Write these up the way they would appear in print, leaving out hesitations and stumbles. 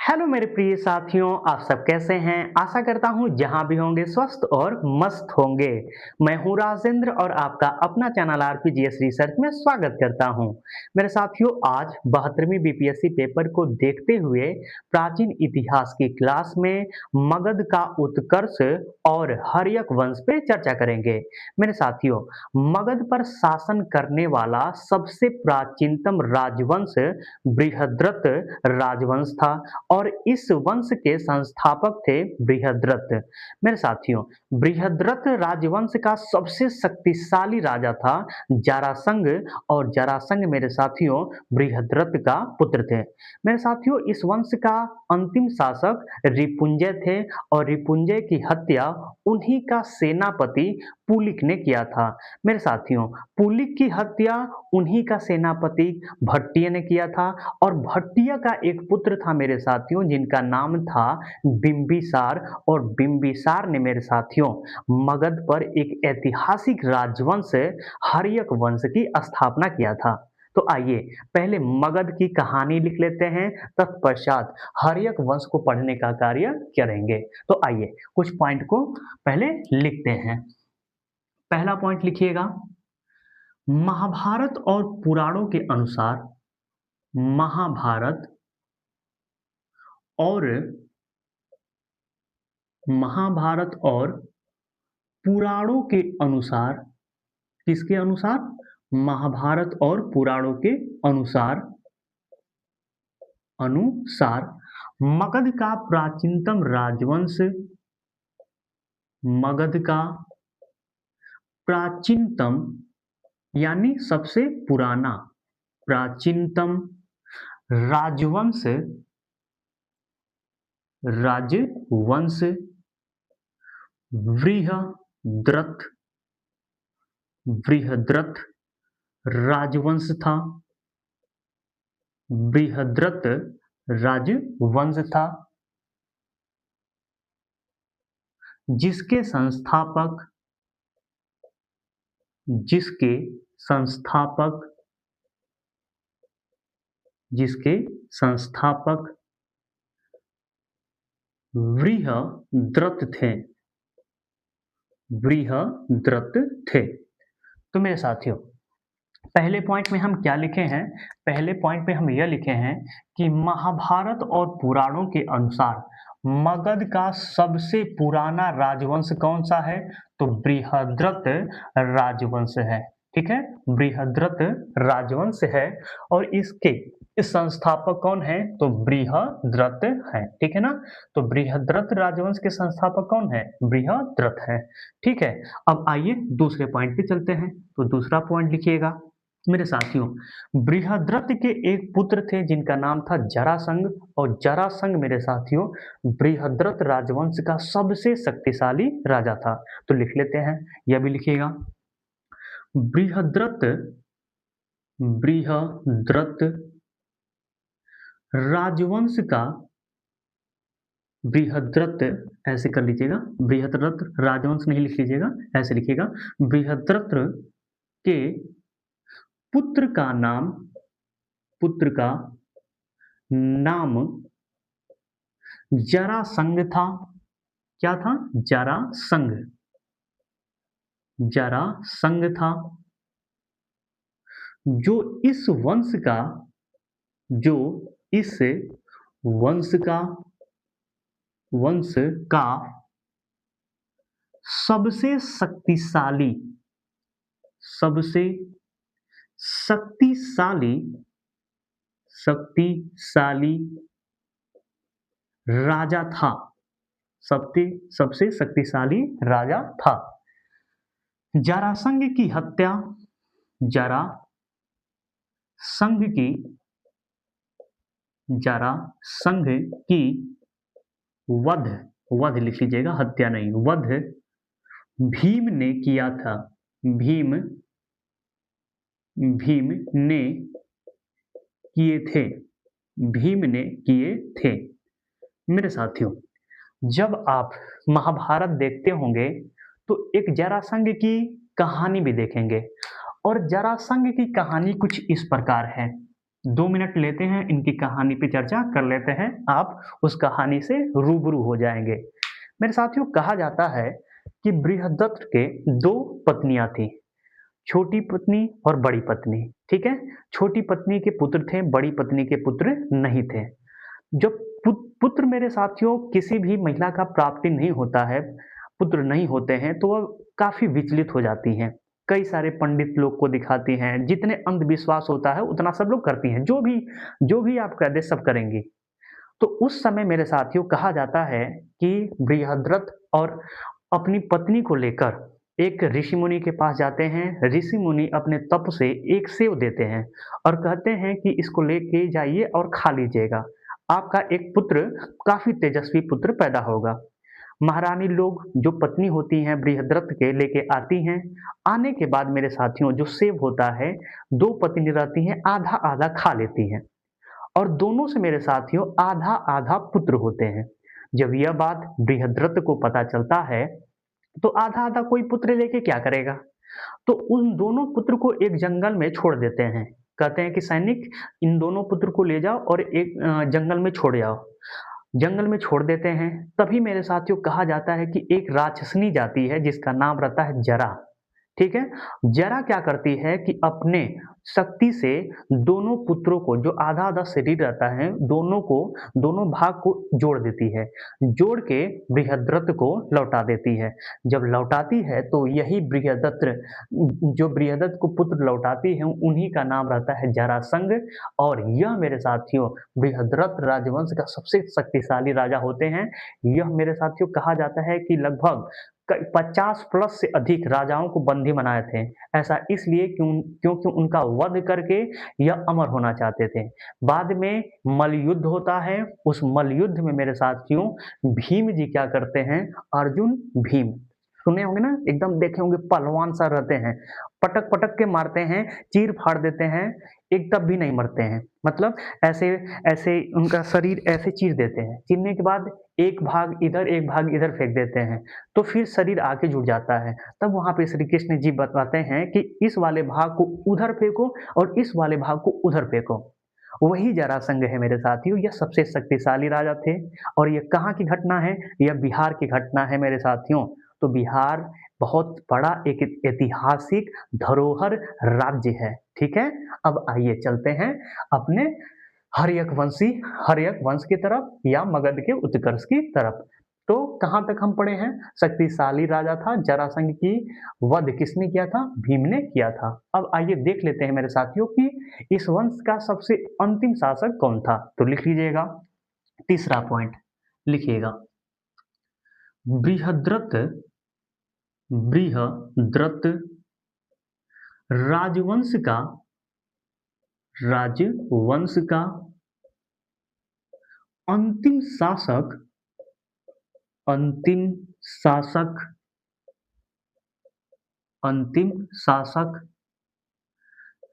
Hello मेरे प्रिय साथियों, आप सब कैसे हैं? आशा करता हूँ जहाँ भी होंगे स्वस्थ और मस्त होंगे। मैं हूँ राजेंद्र और आपका अपना चैनल आरपीजीएस रिसर्च में स्वागत करता हूँ। मेरे साथियों, आज 72वीं बीपीएससी पेपर को देखते हुए प्राचीन इतिहास की क्लास में मगध का उत्कर्ष और हर्यक वंश पे चर्चा करेंगे। मेरे साथियों, मगध पर शासन करने वाला सबसे प्राचीनतम राजवंश बृहद्रथ राजवंश था और इस वंश के संस्थापक थे बृहद्रथ। मेरे साथियों, बृहद्रथ राजवंश का सबसे शक्तिशाली राजा था जरासंध और जरासंध मेरे साथियों बृहद्रथ का पुत्र थे। मेरे साथियों, इस वंश का अंतिम शासक रिपुंजय थे और रिपुंजय की हत्या उन्हीं का सेनापति पुलिक ने किया था। मेरे साथियों, पुलिक की हत्या उन्हीं का सेनापति भट्टिय ने किया था और भट्टिय का एक पुत्र था मेरे साथियों जिनका नाम था बिंबिसार और बिंबिसार ने मेरे साथियों मगध पर एक ऐतिहासिक राजवंश हर्यक वंश की स्थापना किया था। तो आइए पहले मगध की कहानी लिख लेते हैं, तत्पश्चात हर्यक वंश को पढ़ने का कार्य करेंगे। तो आइए कुछ पॉइंट को पहले लिखते हैं। पहला पॉइंट लिखिएगा, महाभारत और पुराणों के अनुसार महाभारत और पुराणों के अनुसार, किसके अनुसार? महाभारत और पुराणों के अनुसार मगध का प्राचीनतम राजवंश, मगध का प्राचीनतम यानी सबसे पुराना प्राचीनतम राजवंश बृहद्रथ राजवंश था। बृहद्रथ राजवंश था जिसके संस्थापक बृहद्रथ थे। तो मेरे साथियों, पहले पॉइंट में हम क्या लिखे हैं? पहले पॉइंट में हम यह लिखे हैं कि महाभारत और पुराणों के अनुसार मगध का सबसे पुराना राजवंश कौन सा है? तो बृहद्रथ राजवंश है। ठीक है, बृहद्रथ राजवंश है और इसके संस्थापक कौन है? तो बृहद्रथ है। ठीक है ना? तो बृहद्रथ राजवंश के संस्थापक कौन है? बृहद्रथ है। ठीक है, अब आइए दूसरे पॉइंट पे चलते हैं। तो दूसरा पॉइंट लिखिएगा मेरे साथियों, बृहद्रथ के एक पुत्र थे जिनका नाम था जरासंध और जरासंध मेरे साथियों बृहद्रथ राजवंश का सबसे शक्तिशाली राजा था। तो लिख लेते हैं, यह भी लिखिएगा, बृहद्रथ राजवंश का बृहद्रथ, ऐसे कर लीजिएगा, बृहद्रथ राजवंश नहीं लिख लीजिएगा, ऐसे लिखिएगा, बृहद्रथ के पुत्र का नाम जरासंध था। क्या था? जरासंध था, जो इस वंश का सबसे शक्तिशाली राजा था। सबसे शक्तिशाली राजा था। जरासंध की हत्या, जरासंध की वध लिख लीजिएगा, हत्या नहीं, वध भीम ने किया था। भीम ने किए थे। मेरे साथियों, जब आप महाभारत देखते होंगे तो एक जरासंध की कहानी भी देखेंगे और जरासंध की कहानी कुछ इस प्रकार है। 2 मिनट लेते हैं, इनकी कहानी पे चर्चा कर लेते हैं, आप उस कहानी से रूबरू हो जाएँगे। मेरे साथियों, कहा जाता है कि बृहदत्त के 2 पत्नियाँ थीं, छोटी पत्नी और बड़ी पत्नी, ठीक है? छोटी पत्नी के पुत्र थे, बड़ी पत्नी के पुत्र नहीं थे। जब पुत्र मेरे साथियों किसी भी महिला का प्राप्ति नहीं होता है, पुत्र नहीं होते हैं, तो वह काफ़ी विचलित हो जाती हैं। कई सारे पंडित लोग को दिखाती हैं, जितने अंधविश्वास होता है उतना सब लोग करती हैं, जो भी आप कह दें सब करेंगी। तो उस समय मेरे साथियों कहा जाता है कि बृहद्रथ और अपनी पत्नी को लेकर एक ऋषि मुनि के पास जाते हैं। ऋषि मुनि अपने तप से एक सेव देते हैं और कहते हैं कि इसको लेके जाइए और खा लीजिएगा। आपका एक पुत्र, काफ़ी तेजस्वी पुत्र पैदा होगा। महारानी लोग जो पत्नी होती हैं बृहद्रथ के लेके आती हैं। आने के बाद मेरे साथियों जो सेव होता है, 2 पत्नी रहती हैं, आधा-आधा खा लेती हैं। और दोनों से मेरे साथियों आधा-आधा पुत्र होते हैं। जब यह बात बृहद्रथ को पता चलता है, तो आधा-आधा कोई पुत्र लेके क्या करेगा? तो उन दोनों पुत्र को एक जंगल में छोड़ देते हैं। कहते हैं कि सैनिक इन दोनों पुत्र को ले जाओ और एक जंगल में छोड़ आओ। जंगल में छोड़ देते हैं, तभी मेरे साथियों कहा जाता है कि एक राक्षसनी जाती है जिसका नाम रहता है जरा। ठीक है? जरा क्या करती है कि अपने शक्ति से दोनों पुत्रों को जो आधा-आधा शरीर रहता है, दोनों भाग को जोड़ देती है। जोड़ के बृहद्रथ को लौटा देती है। जब लौटाती है तो यही बृहदत्त जो बृहदत्त को पुत्र लौटाती है उन्हीं का नाम रहता है जरासंध और यह मेरे साथियों बृहद्रथ राजवंश का सबसे शक्तिशाली राजा होते हैं। यह मेरे साथियों कहा जाता है कि लगभग 50 प्लस से अधिक राजाओं को बंदी बनाए थे। ऐसा इसलिए क्योंकि उनका वध करके यह अमर होना चाहते थे। बाद में मल्लयुद्ध होता है, उस मल्लयुद्ध में मेरे साथियों भीम जी क्या करते हैं, अर्जुन भीम सुने होंगे ना, एकदम देखे होंगे पहलवान सा रहते हैं, पटक-पटक के मारते हैं, चीर-फाड़ देते हैं, एक तब भी नहीं मरते हैं। मतलब ऐसे ऐसे उनका शरीर ऐसे चीर देते हैं, चीरने के बाद एक भाग इधर, एक भाग इधर फेंक देते हैं, तो फिर शरीर आके जुड़ जाता है। तब वहाँ पे श्री कृष्ण जी बताते हैं कि इस वाले भाग को उधर फेंको और इस वाले भाग को उधर फेंको। वही जरासंध है मेरे साथियों, यह सबसे शक्तिशाली राजा थे और ये कहाँ की घटना है? यह बिहार की घटना है मेरे साथियों। तो बिहार बहुत बड़ा एक ऐतिहासिक धरोहर राज्य है, ठीक है? अब आइए चलते हैं अपने हर्यक वंश की तरफ या मगध के उत्कर्ष की तरफ। तो कहाँ तक हम पढ़े हैं? शक्तिशाली राजा था, जरासंध की वध किसने किया था? भीम ने किया था। अब आइए देख लेते हैं मेरे साथियों कि इस वंश का सबसे अंतिम शासक कौन था? तो लिख लीजिएगा, तीसरा पॉइंट लिखिएगा। बृहद्रथ बृहद्रथ राजवंश का राजवंश का अंतिम शासक अंतिम शासक अंतिम शासक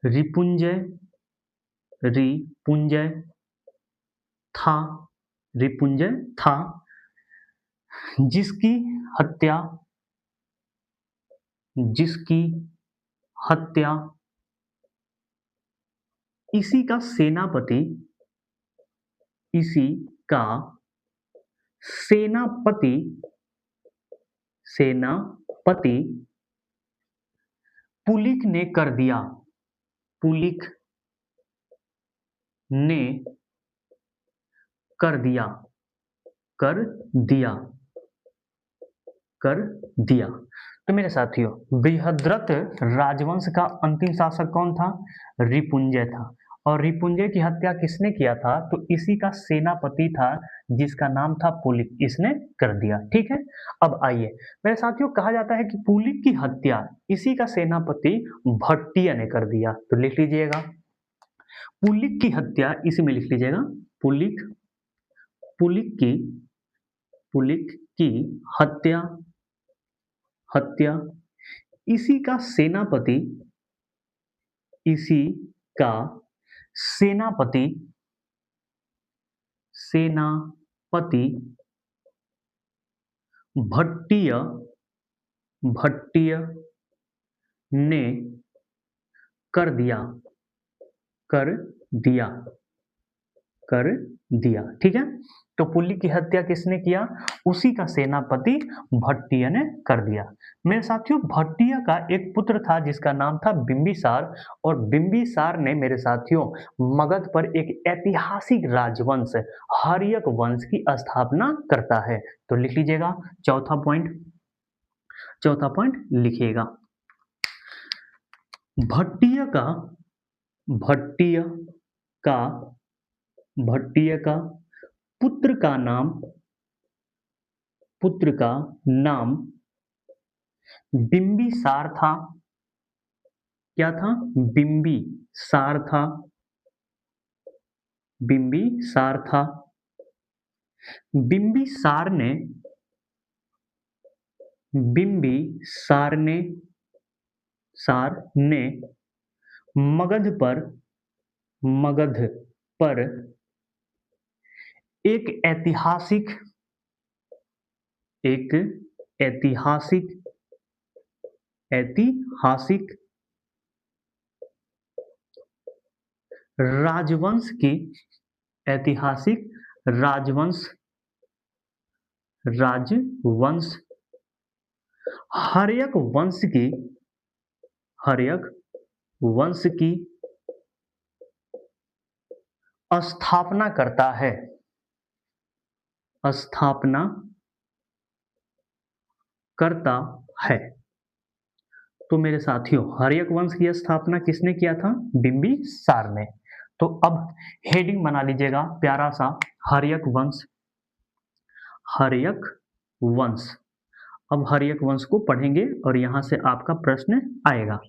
रिपुंजय रिपुंजय था रिपुंजय था जिसकी हत्या जिसकी हत्या इसी का सेनापति इसी का सेनापति सेनापति पुलिक ने कर दिया पुलिक ने कर दिया कर दिया कर दिया। तो मेरे साथियों बृहद्रथ राजवंश का अंतिम शासक कौन था? रिपुंजय था। और रिपुंजय की हत्या किसने किया था? तो इसी का सेनापति था जिसका नाम था पुलिक, इसने कर दिया। ठीक है, अब आइए मेरे साथियों कहा जाता है कि पुलिक की हत्या इसी का सेनापति भट्टिय ने कर दिया। तो लिख लीजिएगा, पुलिक की हत्या इसी में लिख लीजिएगा, पुलिक पुलिक की पुलिक की हत्या हत्या इसी का सेनापति इसी का सेनापति सेनापति भट्टिय भट्टिय ने कर दिया कर दिया, कर दिया। ठीक है, तो पुल्ली की हत्या किसने किया? उसी का सेनापति भट्टिय ने कर दिया। मेरे साथियों, भट्टिय का एक पुत्र था जिसका नाम था बिंबिसार, और बिंबिसार ने मेरे साथियों मगध पर एक ऐतिहासिक राजवंश हर्यक वंश की स्थापना करता है। तो लिख लीजिएगा चौथा पॉइंट लिखिएगा। भट्टिय का भट्टिय का भट्टिय का पुत्र का नाम बिंबिसार था। क्या था? बिंबिसार था। बिंबिसार था। बिंबिसार ने मगध पर एक ऐतिहासिक राजवंश की हर्यक वंश की स्थापना करता है। तो मेरे साथियों, हर्यक वंश की स्थापना किसने किया था? बिंबिसार ने। तो अब हेडिंग बना लीजिएगा प्यारा सा, हर्यक वंश। अब हर्यक वंश को पढ़ेंगे और यहां से आपका प्रश्न आएगा।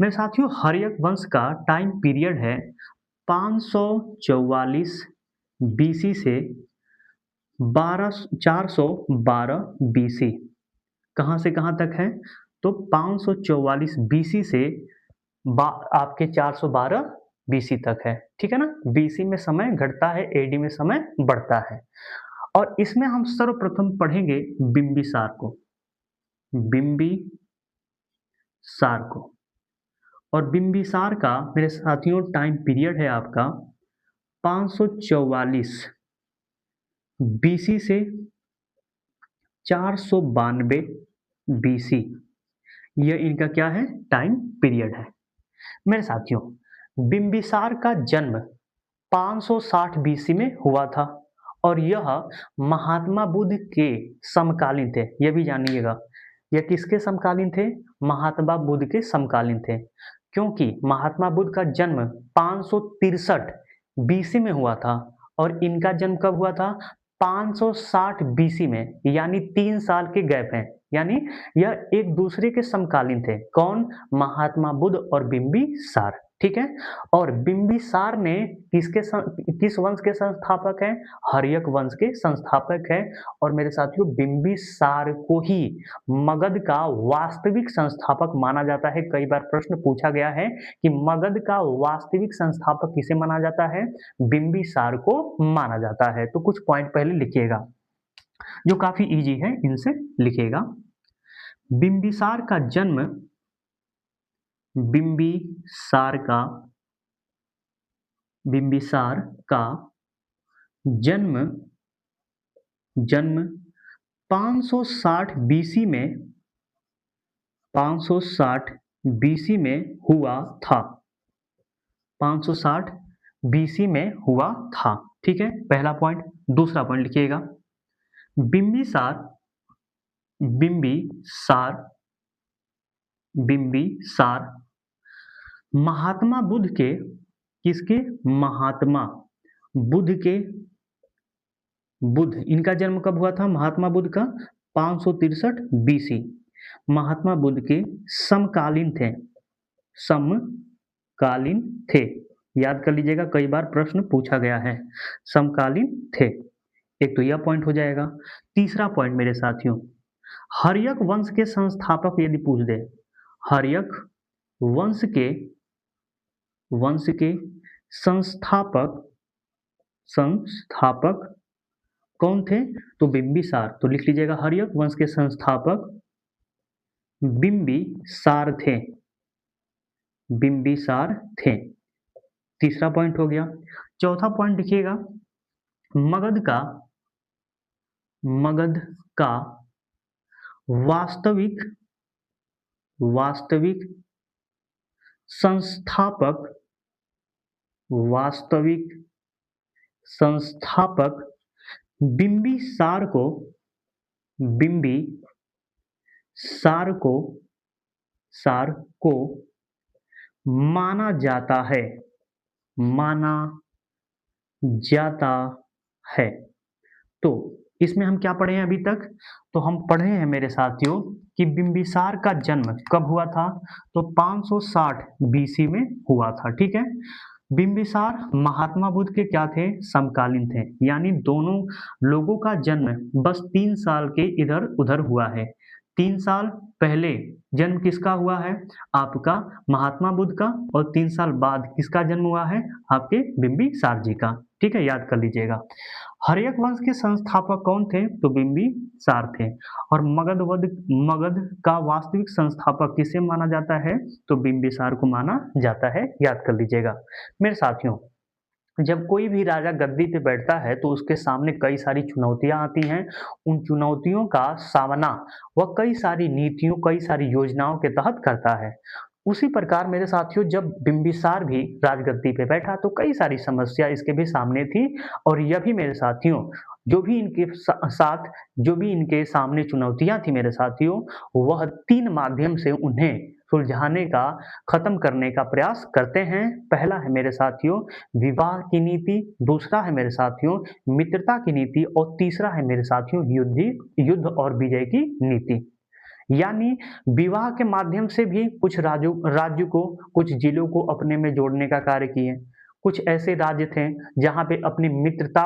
मेरे साथियों, हर्यक वंश का टाइम पीरियड है 544 बीसी से 412 बीसी। कहां से कहां तक है? तो 544 बीसी से आपके 412 बीसी तक है। ठीक है ना? बीसी में समय घटता है, एडी में समय बढ़ता है। और इसमें हम सर्वप्रथम पढ़ेंगे बिंबिसार को। और बिंबिसार का मेरे साथियों टाइम पीरियड है आपका 544 बीसी से 492 बीसी। यह इनका क्या है? टाइम पीरियड है। मेरे साथियों, बिंबिसार का जन्म 560 बीसी में हुआ था और यह महात्मा बुद्ध के समकालीन थे। यह भी जानिएगा, यह किसके समकालीन थे? महात्मा बुद्ध के समकालीन थे, क्योंकि महात्मा बुद्ध का जन्म 563 बीसी में हुआ था और इनका जन्म कब हुआ था? 560 बीसी में, यानी 3 साल के गैप हैं। यानी यह एक दूसरे के समकालीन थे। कौन? महात्मा बुद्ध और बिंबिसार। ठीक है, और बिंबिसार ने किस वंश के संस्थापक हैं? हर्यक वंश के संस्थापक हैं। और मेरे साथियों, बिंबिसार को ही मगध का वास्तविक संस्थापक माना जाता है। कई बार प्रश्न पूछा गया है कि मगध का वास्तविक संस्थापक किसे माना जाता है? बिंबिसार को माना जाता है। तो कुछ पॉइंट पहले लिखिएगा जो काफी इजी है, इनसे लिखिएगा। बिंबिसार का जन्म जन्म 560 बीसी में हुआ था। 560 बीसी में हुआ था। ठीक है, पहला पॉइंट। दूसरा पॉइंट लिखिएगा, बिंबिसार महात्मा बुद्ध के, किसके? महात्मा बुद्ध, इनका जन्म कब हुआ था? महात्मा बुद्ध का 563 बीसी। महात्मा बुद्ध के समकालीन थे। याद कर लीजिएगा, कई बार प्रश्न पूछा गया है। समकालीन थे। एक तो यह पॉइंट हो जाएगा। तीसरा पॉइंट मेरे साथियों, हर्यक वंश के संस्थापक यदि पूछ दे, हर्यक वंश के संस्थापक कौन थे? तो बिंबिसार। तो लिख लीजिएगा, हर्यक वंश के संस्थापक बिंबिसार थे। तीसरा पॉइंट हो गया। चौथा पॉइंट लिखिएगा, मगध का मगध का वास्तविक वास्तविक संस्थापक वास्तविक संस्थापक बिंबिसार को बिंबिसार को सार को माना जाता है माना जाता है। तो इसमें हम क्या पढ़े हैं अभी तक? तो हम पढ़े हैं मेरे साथियों कि बिंबिसार का जन्म कब हुआ था? तो 560 बीसी में हुआ था। ठीक है। बिंबिसार महात्मा बुद्ध के क्या थे? समकालीन थे, यानी दोनों लोगों का जन्म बस 3 साल के इधर उधर हुआ है। 3 साल पहले जन्म किसका हुआ है? आपका महात्मा बुद्ध का, और 3 साल बाद किसका जन्म हुआ है? आपके बिंबिसार जी का। ठीक है, याद कर लीजिएगा। हर्यक वंश के संस्थापक कौन थे? तो बिंबिसार थे। और मगध का वास्तविक संस्थापक किसे माना जाता है? तो बिंबिसार को माना जाता है, याद कर लीजिएगा। मेरे साथियों, जब कोई भी राजा गद्दी पे बैठता है तो उसके सामने कई सारी चुनौतियां आती हैं। उन चुनौतियों का सामना वह कई सारी नीतियों, कई सारी योजनाओं के तहत करता है। उसी प्रकार मेरे साथियों, जब बिंबिसार भी राजगद्दी पे बैठा तो कई सारी समस्या इसके भी सामने थी। और यह भी मेरे साथियों, जो भी इनके सामने चुनौतियां थी मेरे साथियों, वह 3 माध्यम से उन्हें सुलझाने का, खत्म करने का प्रयास करते हैं। पहला है मेरे साथियों विवाह की नीति, दूसरा है मेरे साथियों मित्रता की नीति, और तीसरा है मेरे साथियों युद्ध और विजय की नीति। यानी विवाह के माध्यम से भी कुछ राज्य को, कुछ जिलों को अपने में जोड़ने का कार्य किए। कुछ ऐसे राज्य थे जहाँ पे अपनी मित्रता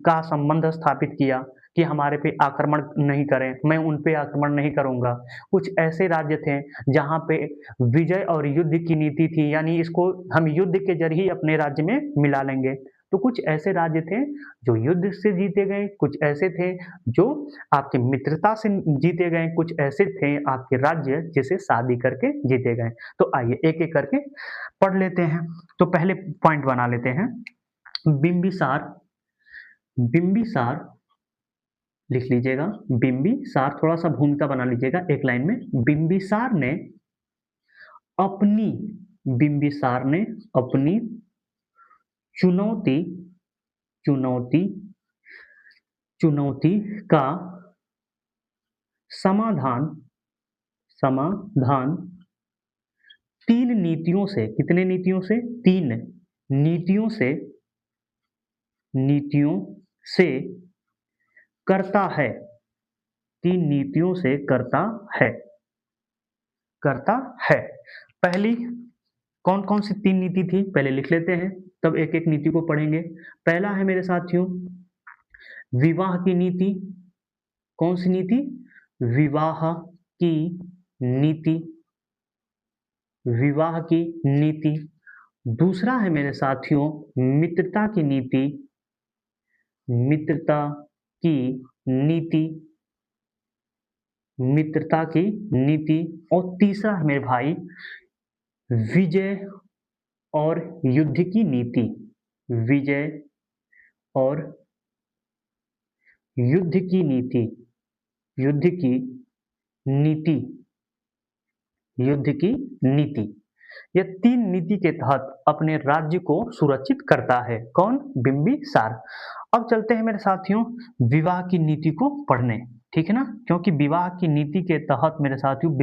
का संबंध स्थापित किया कि हमारे पे आक्रमण नहीं करें, मैं उन पे आक्रमण नहीं करूँगा। कुछ ऐसे राज्य थे जहाँ पे विजय और युद्ध की नीति थी, यानी इसको हम युद्ध के ज़रिए अपने राज्य में मिला लेंगे। तो कुछ ऐसे राज्य थे जो युद्ध से जीते गए, कुछ ऐसे थे जो आपकी मित्रता से जीते गए, कुछ ऐसे थे आपके राज्य जिसे शादी करके जीते गए। तो आइए एक-एक करके पढ़ लेते हैं। तो पहले पॉइंट बना लेते हैं। बिंबिसार बिंबिसार लिख लीजिएगा। बिंबिसार, थोड़ा सा भूमिका बना लीजिएगा एक लाइन में। अपनी बिंबिसार ने अपनी चुनौती चुनौती चुनौती का समाधान समाधान 3 नीतियों से, कितने नीतियों से? 3 नीतियों से करता है। 3 नीतियों से करता है। पहली कौन कौन सी 3 नीति थी? पहले लिख लेते हैं, तब एक एक नीति को पढ़ेंगे। पहला है मेरे साथियों विवाह की नीति। कौन सी नीति? विवाह की नीति। विवाह की नीति। दूसरा है मेरे साथियों मित्रता की नीति। मित्रता की नीति। मित्रता की नीति। और तीसरा है मेरे भाई विजय और युद्ध की नीति। विजय और युद्ध की नीति। युद्ध की नीति। युद्ध की नीति। यह 3 नीति के तहत अपने राज्य को सुरक्षित करता है। कौन? बिंबिसार। अब चलते हैं मेरे साथियों विवाह की नीति को पढ़ने, ठीक है ना? क्योंकि विवाह की नीति के तहत मेरे साथियों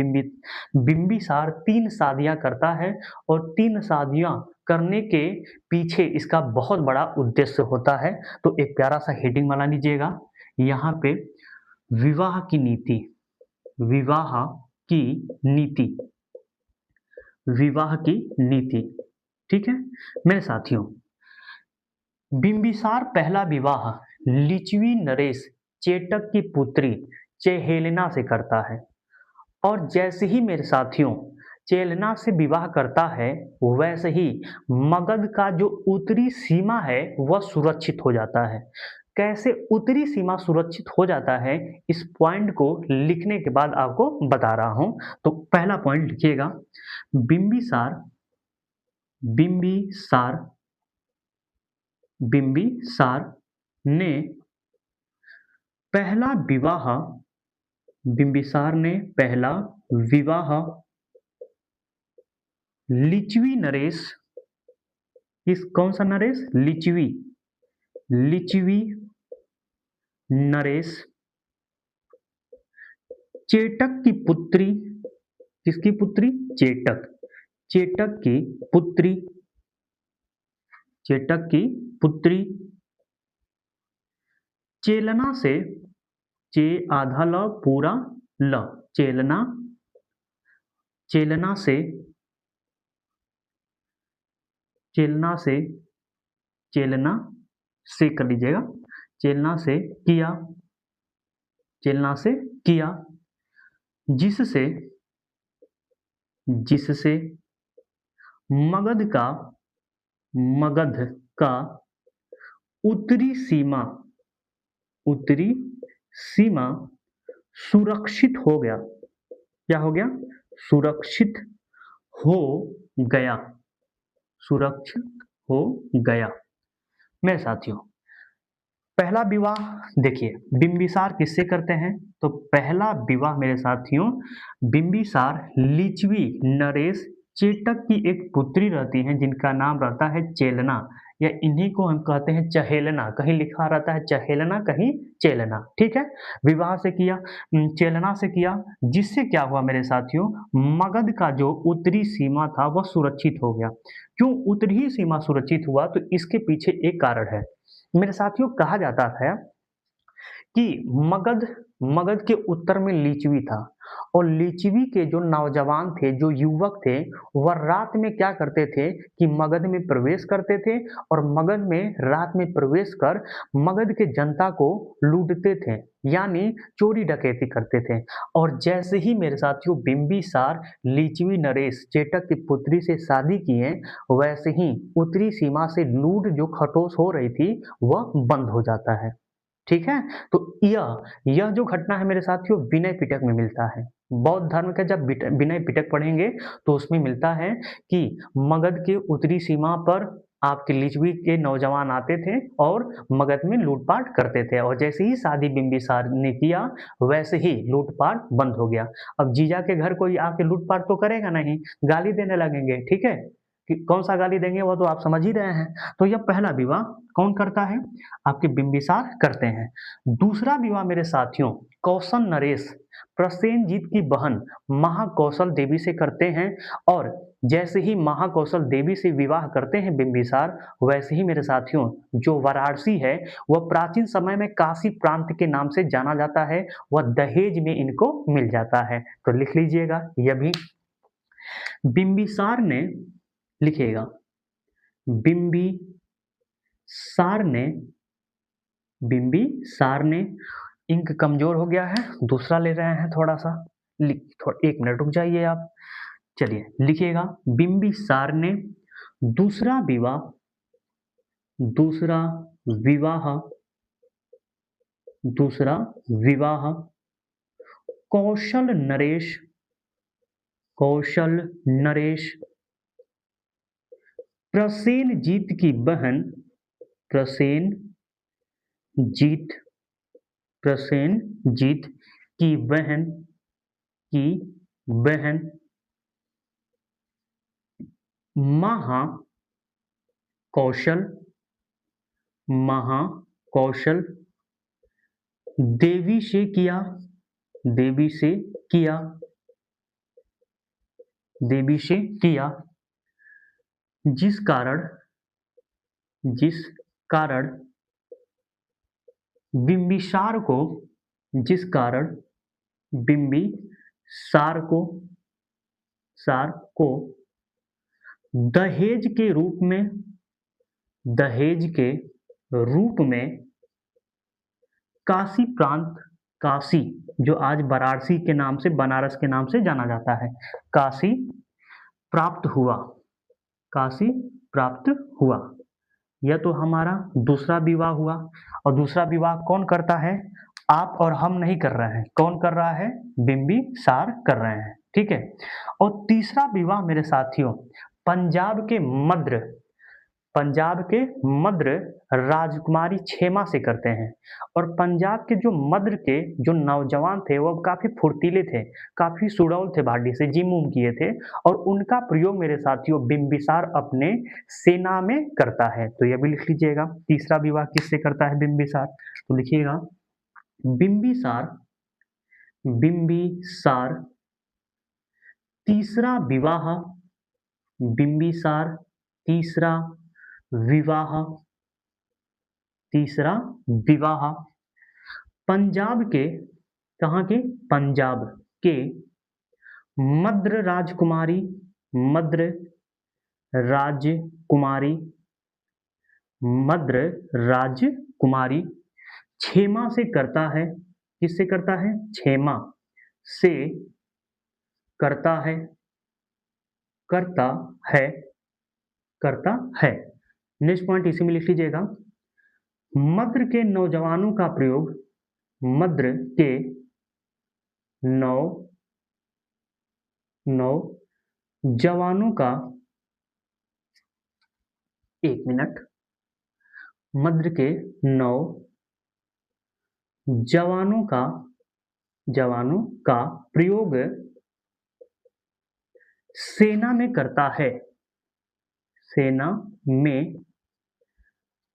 बिंबिसार 3 शादियां करता है, और 3 शादियां करने के पीछे इसका बहुत बड़ा उद्देश्य होता है। तो एक प्यारा सा हेडिंग बना लीजिएगा यहाँ पे, विवाह की नीति। विवाह की नीति। विवाह की नीति। ठीक है मेरे साथियों, बिंबिसार पहला विवाह लिच्छवी नरेश चेटक की पुत्री चेहेलेना से करता है। और जैसे ही मेरे साथियों चेलेना से विवाह करता है, वैसे ही मगध का जो उत्तरी सीमा है वह सुरक्षित हो जाता है। कैसे उत्तरी सीमा सुरक्षित हो जाता है, इस पॉइंट को लिखने के बाद आपको बता रहा हूं। तो पहला पॉइंट लिखिएगा, बिंबिसार बिंबिसार ने पहला विवाह बिंबिसार ने पहला विवाह लिच्छवी नरेश किस कौन सा नरेश लिच्छवी लिच्छवी नरेश चेटक की पुत्री किसकी पुत्री चेटक चेटक की पुत्री चेटक की पुत्री चेलना से चे आधा ल पूरा ल चेलना चेलना से चेलना से चेलना से कर लीजिएगा चेलना से किया चेलना से किया जिससे जिससे मगध का मगध का उत्तरी सीमा उत्तरी सीमा सुरक्षित हो गया क्या हो गया सुरक्षित हो गया सुरक्षित हो गया मेरे साथियों पहला विवाह देखिए बिंबिसार किससे करते हैं तो पहला विवाह मेरे साथियों बिंबिसार लिच्छवी नरेश चेटक की एक पुत्री रहती है जिनका नाम रहता है चेलना या इन्हीं को हम कहते हैं चहेलना कहीं लिखा रहता है चहेलना कहीं चेलना ठीक है विवाह से किया चेलना से किया जिससे क्या हुआ मेरे साथियों मगध का जो उत्तरी सीमा था वह सुरक्षित हो गया क्यों उत्तरी सीमा सुरक्षित हुआ तो इसके पीछे एक कारण है मेरे साथियों कहा जाता था कि मगध मगध के उत्तर में लिच्छवी था और लिच्छवी के जो नौजवान थे जो युवक थे वह रात में क्या करते थे कि मगध में प्रवेश करते थे और मगध में रात में प्रवेश कर मगध के जनता को लूटते थे यानी चोरी डकैती करते थे और जैसे ही मेरे साथियों बिंबिसार लिच्छवी नरेश चेटक की पुत्री से शादी किए वैसे ही उत्तरी सीमा से लूट जो खटोस हो रही थी वह बंद हो जाता है ठीक है तो यह जो घटना है मेरे साथियों विनय पिटक में मिलता है बौद्ध धर्म का जब विनय पिटक पढ़ेंगे तो उसमें मिलता है कि मगध के उत्तरी सीमा पर आपके लिच्छवी के नौजवान आते थे और मगध में लूटपाट करते थे और जैसे ही शादी बिंबिसार ने किया वैसे ही लूटपाट बंद हो गया अब जीजा के घर कोई आके लूटपाट तो करेगा नहीं गाली देने लगेंगे ठीक है कि कौन सा गाली देंगे वो तो आप समझ ही रहे हैं तो यह पहला विवाह कौन करता है आपके बिंबिसार करते हैं दूसरा विवाह मेरे साथियों कौशल नरेश प्रसेनजीत की बहन महाकौशल देवी से करते हैं और जैसे ही महाकौशल देवी से विवाह करते हैं बिंबिसार वैसे ही मेरे साथियों जो वाराणसी है वह प्राचीन समय में काशी प्रांत के नाम से जाना जाता है वह दहेज में इनको मिल जाता है तो लिख लीजिएगा यह भी बिंबिसार ने लिखिएगा बिंबिसार ने इंक कमजोर हो गया है दूसरा ले रहे हैं थोड़ा सा एक मिनट रुक जाइए आप चलिए लिखिएगा बिंबिसार ने दूसरा विवाह कौशल नरेश प्रसेनजीत की बहन प्रसेनजीत की बहन महाकौशल देवी से किया जिस कारण बिंबिसार को दहेज के रूप में काशी प्रांत काशी जो आज वाराणसी के नाम से बनारस के नाम से जाना जाता है काशी प्राप्त हुआ यह तो हमारा दूसरा विवाह हुआ और दूसरा विवाह कौन करता है आप और हम नहीं कर रहे हैं कौन कर रहा है बिंबिसार कर रहे हैं ठीक है और तीसरा विवाह मेरे साथियों पंजाब के पंजाब के मद्र राजकुमारी क्षेमा से करते हैं। और पंजाब के जो मद्र के जो नौजवान थे वो काफ़ी फुर्तीले थे, काफ़ी सुडौल थे बॉडी से, जिम विम किए थे और उनका प्रयोग मेरे साथियों बिंबिसार अपने सेना में करता है। तो यह भी लिख लीजिएगा, तीसरा विवाह किससे करता है बिंबिसार? तो लिखिएगा बिंबिसार, बिंबिसार तीसरा विवाह, बिंबिसार तीसरा विवाह, तीसरा विवाह पंजाब के, कहाँ के? पंजाब के मद्र राजकुमारी, मद्र राजकुमारी, मद्र राजकुमारी क्षेमा से करता है। किससे करता है? क्षेमा से करता है, करता है, करता है। नेक्स्ट पॉइंट इसी में लिख लीजिएगा, मद्र के नौजवानों का प्रयोग, मद्र के नौजवानों का, एक मिनट, मद्र के नौजवानों का प्रयोग सेना में करता है, सेना में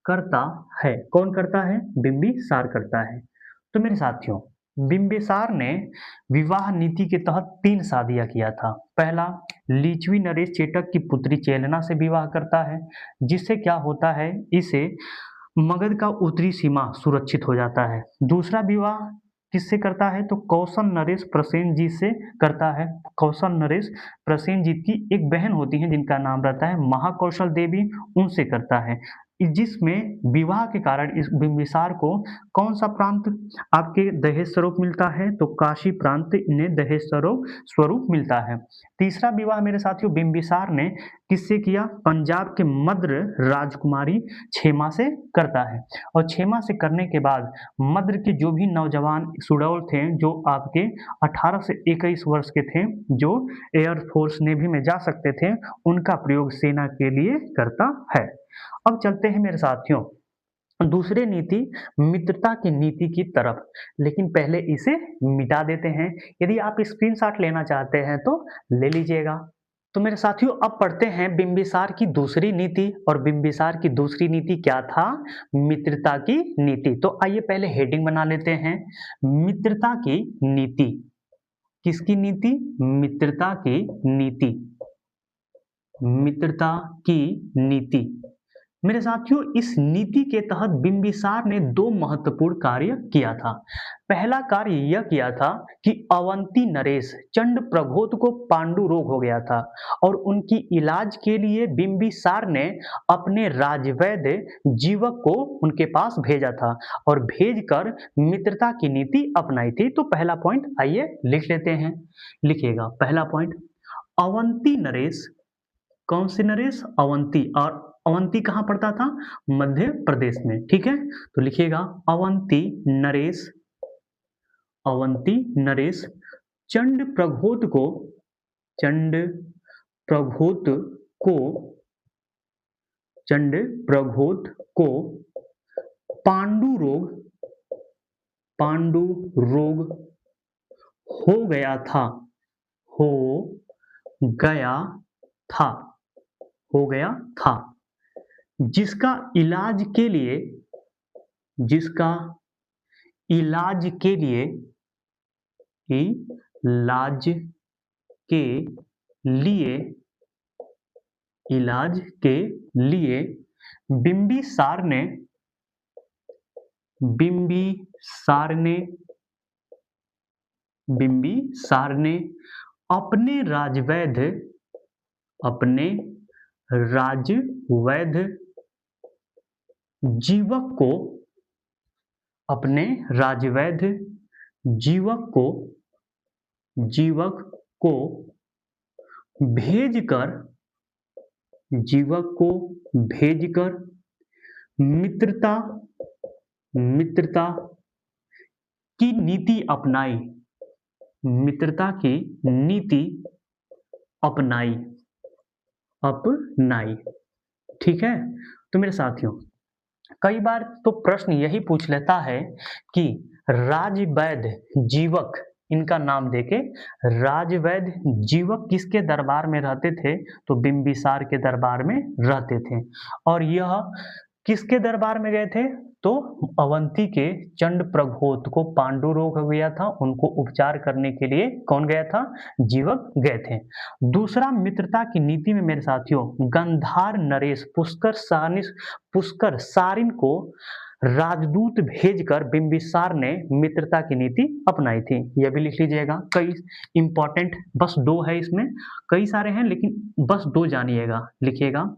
करता है। कौन करता है? बिंबिसार करता है। तो मेरे साथियों, बिंबिसार ने विवाह नीति के तहत 3 शादियां किया था। पहला, लिच्छवी नरेश चेटक की पुत्री चेलना से विवाह करता है, जिससे क्या होता है, इसे मगध का उत्तरी सीमा सुरक्षित हो जाता है। दूसरा विवाह किससे करता है? तो कौशल नरेश प्रसेनजीत से करता है। कौशल नरेश प्रसेनजीत की एक बहन होती है जिनका नाम रहता है महाकौशल देवी, उनसे करता है। जिसमें विवाह के कारण इस बिंबिसार को कौन सा प्रांत आपके दहेज स्वरूप मिलता है? तो काशी प्रांत इन्हें दहेज स्वरूप मिलता है। तीसरा विवाह मेरे साथियों बिंबिसार ने किससे किया? पंजाब के मद्र राजकुमारी क्षेमा से करता है। और क्षेमा से करने के बाद मद्र के जो भी नौजवान सुडौल थे, जो आपके 18 से 21 वर्ष के थे, जो एयरफोर्स नेवी में जा सकते थे, उनका प्रयोग सेना के लिए करता है। अब चलते हैं मेरे साथियों दूसरे नीति, मित्रता की नीति की तरफ। लेकिन पहले इसे मिटा देते हैं। यदि आप स्क्रीनशॉट लेना चाहते हैं तो ले लीजिएगा। तो मेरे साथियों अब पढ़ते हैं बिंबिसार की दूसरी नीति। और बिंबिसार की दूसरी नीति क्या था? मित्रता की नीति। तो आइए पहले हेडिंग बना लेते हैं, मित्रता की नीति। किसकी नीति? मित्रता की नीति, मित्रता की नीति। मेरे साथियों इस नीति के तहत बिंबिसार ने 2 महत्वपूर्ण कार्य किया था। पहला कार्य यह किया था कि अवंती नरेश चंड प्रघोत को पांडु रोग हो गया था और उनकी इलाज के लिए बिंबिसार ने अपने राजवैद्य जीवक को उनके पास भेजा था और भेजकर मित्रता की नीति अपनाई थी। तो पहला पॉइंट आइए लिख लेते हैं, लिखिएगा पहला पॉइंट, अवंती नरेश। कौन से नरेश? अवंती। और अवंती कहाँ पड़ता था? मध्य प्रदेश में। ठीक है, तो लिखिएगा अवंती नरेश, अवंती नरेश चंड प्रघोत को, चंड प्रघोत को, चंड प्रघोत को पांडु रोग हो गया था, हो गया था, हो गया था, जिसका इलाज के लिए, जिसका इलाज के लिए, इलाज के लिए, इलाज के लिए बिंबिसार ने, बिंबिसार ने, बिंबिसार ने अपने राजवैद्य, अपने राजवैद्य जीवक को, अपने राजवैद्य जीवक को, जीवक को भेजकर, जीवक को भेजकर मित्रता, मित्रता की नीति अपनाई, मित्रता की नीति अपनाई, अपनाई। ठीक है। तो मेरे साथियों, कई बार तो प्रश्न यही पूछ लेता है कि राजवैद्य जीवक, इनका नाम देके, राजवैद्य जीवक किसके दरबार में रहते थे? तो बिंबिसार के दरबार में रहते थे। और यह किसके दरबार में गए थे? तो अवंती के चंड प्रघोत को पांडु रोग हो गया था, उनको उपचार करने के लिए कौन गया था? जीवक गए थे। दूसरा, मित्रता की नीति में मेरे साथियों, गंधार नरेश पुष्कर सारिन को राजदूत भेजकर बिंबिसार ने मित्रता की नीति अपनाई थी। यह भी लिख लीजिएगा। कई इंपॉर्टेंट, बस दो है इसमें, कई सारे हैं लेकिन बस दो जानिएगा, लिखिएगा।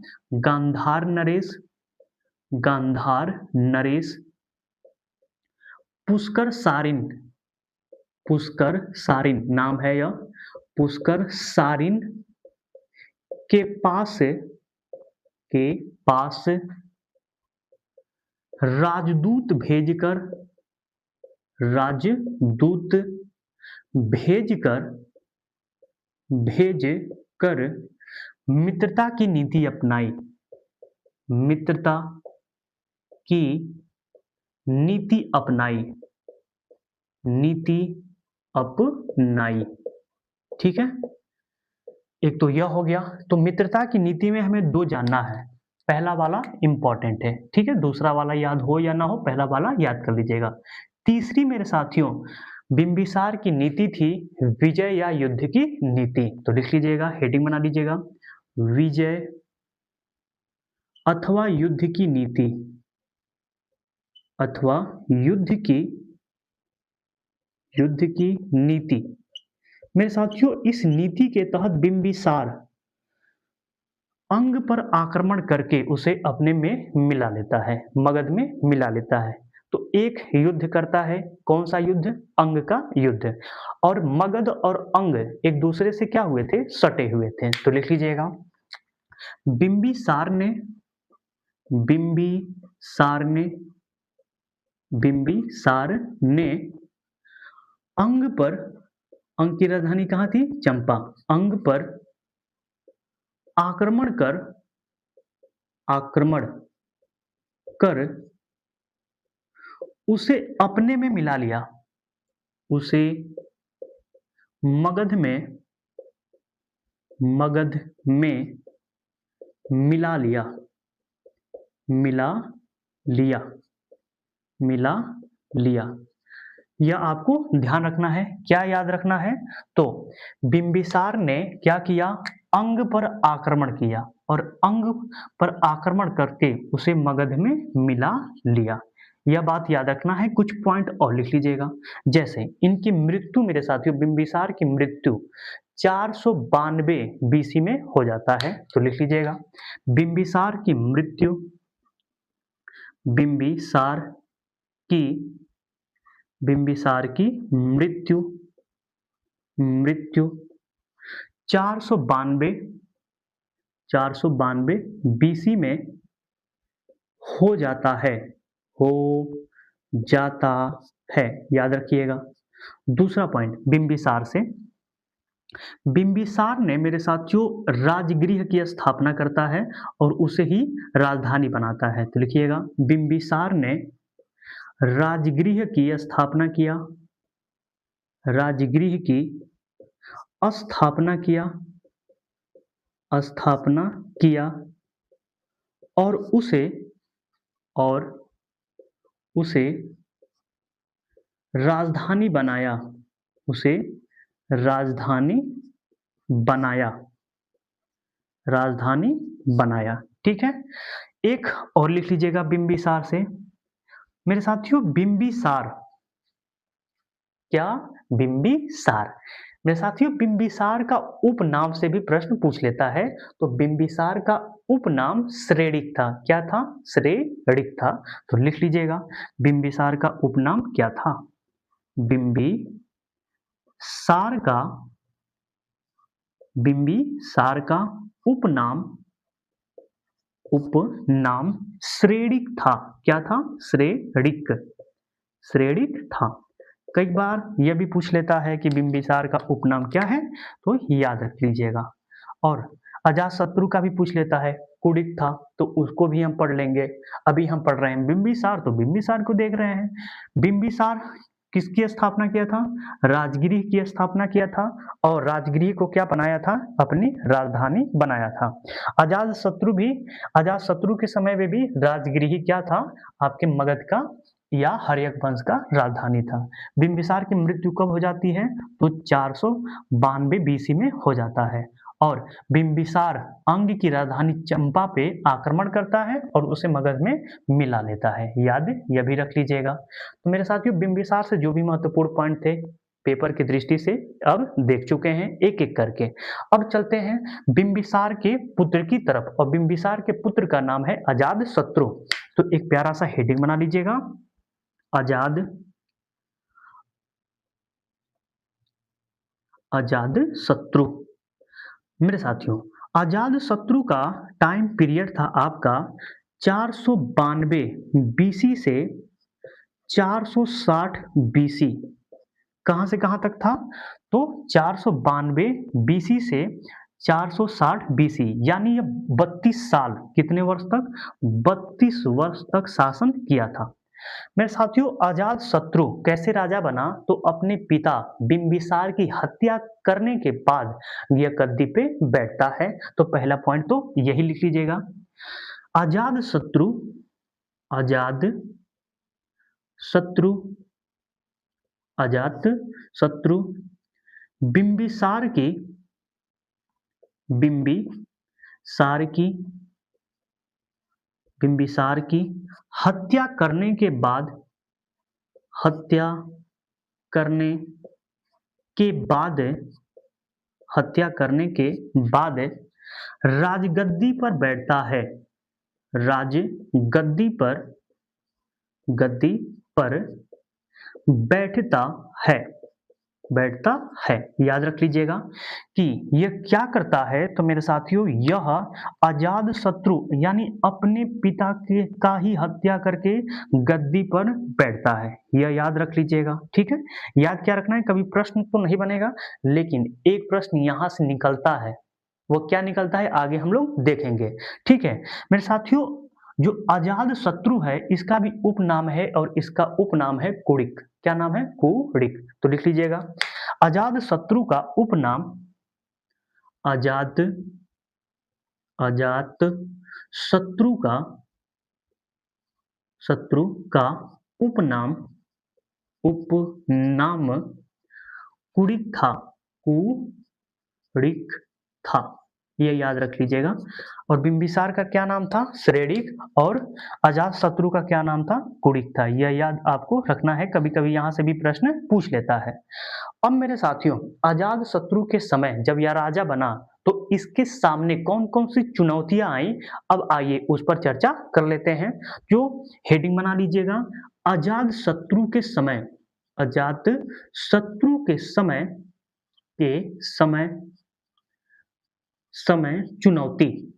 गांधार नरेश पुष्कर सारिन नाम है यह। पुष्कर सारिन के पास राजदूत भेजकर भेजकर मित्रता की नीति अपनाई। मित्रता की नीति अपनाई। ठीक है, एक तो यह हो गया। तो मित्रता की नीति में हमें दो जानना है, पहला वाला इंपॉर्टेंट है, ठीक है, दूसरा वाला याद हो या ना हो, पहला वाला याद कर लीजिएगा। तीसरी मेरे साथियों, बिंबिसार की नीति थी विजय या युद्ध की नीति। तो लिख लीजिएगा, हेडिंग बना लीजिएगा, विजय अथवा युद्ध की नीति, अथवा युद्ध की नीति। मेरे साथियों, इस नीति के तहत बिंबिसार अंग पर आक्रमण करके उसे अपने में मिला लेता है, मगध में मिला लेता है। तो एक युद्ध करता है, कौन सा युद्ध? अंग का युद्ध। और मगध और अंग एक दूसरे से क्या हुए थे? सटे हुए थे। तो लिख लीजिएगा, बिंबिसार ने अंग की राजधानी कहाँ थी? चंपा। अंग पर आक्रमण कर उसे अपने में मिला लिया, उसे मगध में मिला लिया। यह आपको ध्यान रखना है। क्या याद रखना है? तो बिंबिसार ने क्या किया? अंग पर आक्रमण किया और अंग पर आक्रमण करके उसे मगध में मिला लिया। यह बात याद रखना है। कुछ पॉइंट और लिख लीजिएगा, जैसे इनकी मृत्यु, मेरे साथियों, बिंबिसार की मृत्यु 492 बीसी में हो जाता है। तो लिख लीजिएगा, बिंबिसार की मृत्यु 492 बीसी में हो जाता है। याद रखिएगा। दूसरा पॉइंट, बिंबिसार ने मेरे साथियों राजगृह की स्थापना करता है और उसे ही राजधानी बनाता है। तो लिखिएगा, बिंबिसार ने राजगृह की स्थापना किया और उसे राजधानी बनाया। ठीक है, एक और लिख लीजिएगा बिंबिसार से। मेरे साथियों, बिंबिसार मेरे साथियों, बिंबिसार का उपनाम से भी प्रश्न पूछ लेता है। तो बिंबिसार का उपनाम श्रेणिक था। क्या था? श्रेणिक था। तो लिख लीजिएगा, बिंबिसार का उपनाम क्या था? बिंबिसार का उपनाम श्रेणिक था। क्या था? श्रेणिक था। कई बार यह भी पूछ लेता है कि बिंबिसार का उपनाम क्या है, तो याद रख लीजिएगा। और अजातशत्रु का भी पूछ लेता है, कुड़िक था, तो उसको भी हम पढ़ लेंगे। अभी हम पढ़ रहे हैं बिंबिसार, तो बिंबिसार को देख रहे हैं। बिंबिसार किसकी स्थापना किया था? राजगृह की स्थापना किया था, और राजगृह को क्या बनाया था? अपनी राजधानी बनाया था। अजातशत्रु के समय में भी राजगृह क्या था? आपके मगध का या हर्यक वंश का राजधानी था। बिंबिसार की मृत्यु कब हो जाती है? तो 492 बीसी में हो जाता है, और बिंबिसार अंग की राजधानी चंपा पे आक्रमण करता है और उसे मगध में मिला लेता है। याद यह भी रख लीजिएगा। तो मेरे साथियों, बिंबिसार से जो भी महत्वपूर्ण पॉइंट थे पेपर की दृष्टि से अब देख चुके हैं एक एक करके। अब चलते हैं बिंबिसार के पुत्र की तरफ, और बिंबिसार के पुत्र का नाम है अजातशत्रु। तो एक प्यारा सा हेडिंग बना लीजिएगा, अजातशत्रु। मेरे साथियों, अजातशत्रु का टाइम पीरियड था आपका 492 बीसी से 460 बीसी। कहां से कहां तक था? तो 492 बीसी से 460 बीसी, यानी ये 32 साल, कितने वर्ष तक? 32 वर्ष तक शासन किया था। मेरे साथियों, अजातशत्रु कैसे राजा बना? तो अपने पिता बिंबिसार की हत्या करने के बाद यह गद्दी पे बैठता है। तो पहला पॉइंट तो यही लिख लीजिएगा। अजातशत्रु अजातशत्रु अजातशत्रु बिंबिसार की बिंबिसार की बिंबिसार की हत्या करने के बाद हत्या करने के बाद हत्या करने के बाद राजगद्दी पर बैठता है। राजगद्दी पर गद्दी पर बैठता है बैठता है। याद रख लीजिएगा कि यह क्या करता है। तो मेरे साथियों, यह अजातशत्रु यानी अपने पिता के का ही हत्या करके गद्दी पर बैठता है। यह याद रख लीजिएगा, ठीक है। याद क्या रखना है, कभी प्रश्न तो नहीं बनेगा, लेकिन एक प्रश्न यहां से निकलता है। वो क्या निकलता है आगे हम लोग देखेंगे, ठीक है। मेरे साथियों, जो अजातशत्रु है इसका भी उपनाम है, और इसका उपनाम है कुड़िक। क्या नाम है? कुड़िक। तो लिख लीजिएगा, अजातशत्रु का उपनाम अजात अजातशत्रु का उपनाम उपनाम कुड़िक था। कुड़िक था, ये याद रख लीजिएगा। और बिंबिसार का क्या नाम था? श्रेणिक। और अजातशत्रु का क्या नाम था? कुड़िक था। यह याद आपको रखना है, कभी कभी यहां से भी प्रश्न पूछ लेता है। अब मेरे साथियों, अजातशत्रु के समय जब यह राजा बना तो इसके सामने कौन कौन सी चुनौतियां आई, अब आइए उस पर चर्चा कर लेते हैं। जो हेडिंग बना लीजिएगा, अजातशत्रु के समय अजातशत्रु के समय समय चुनौती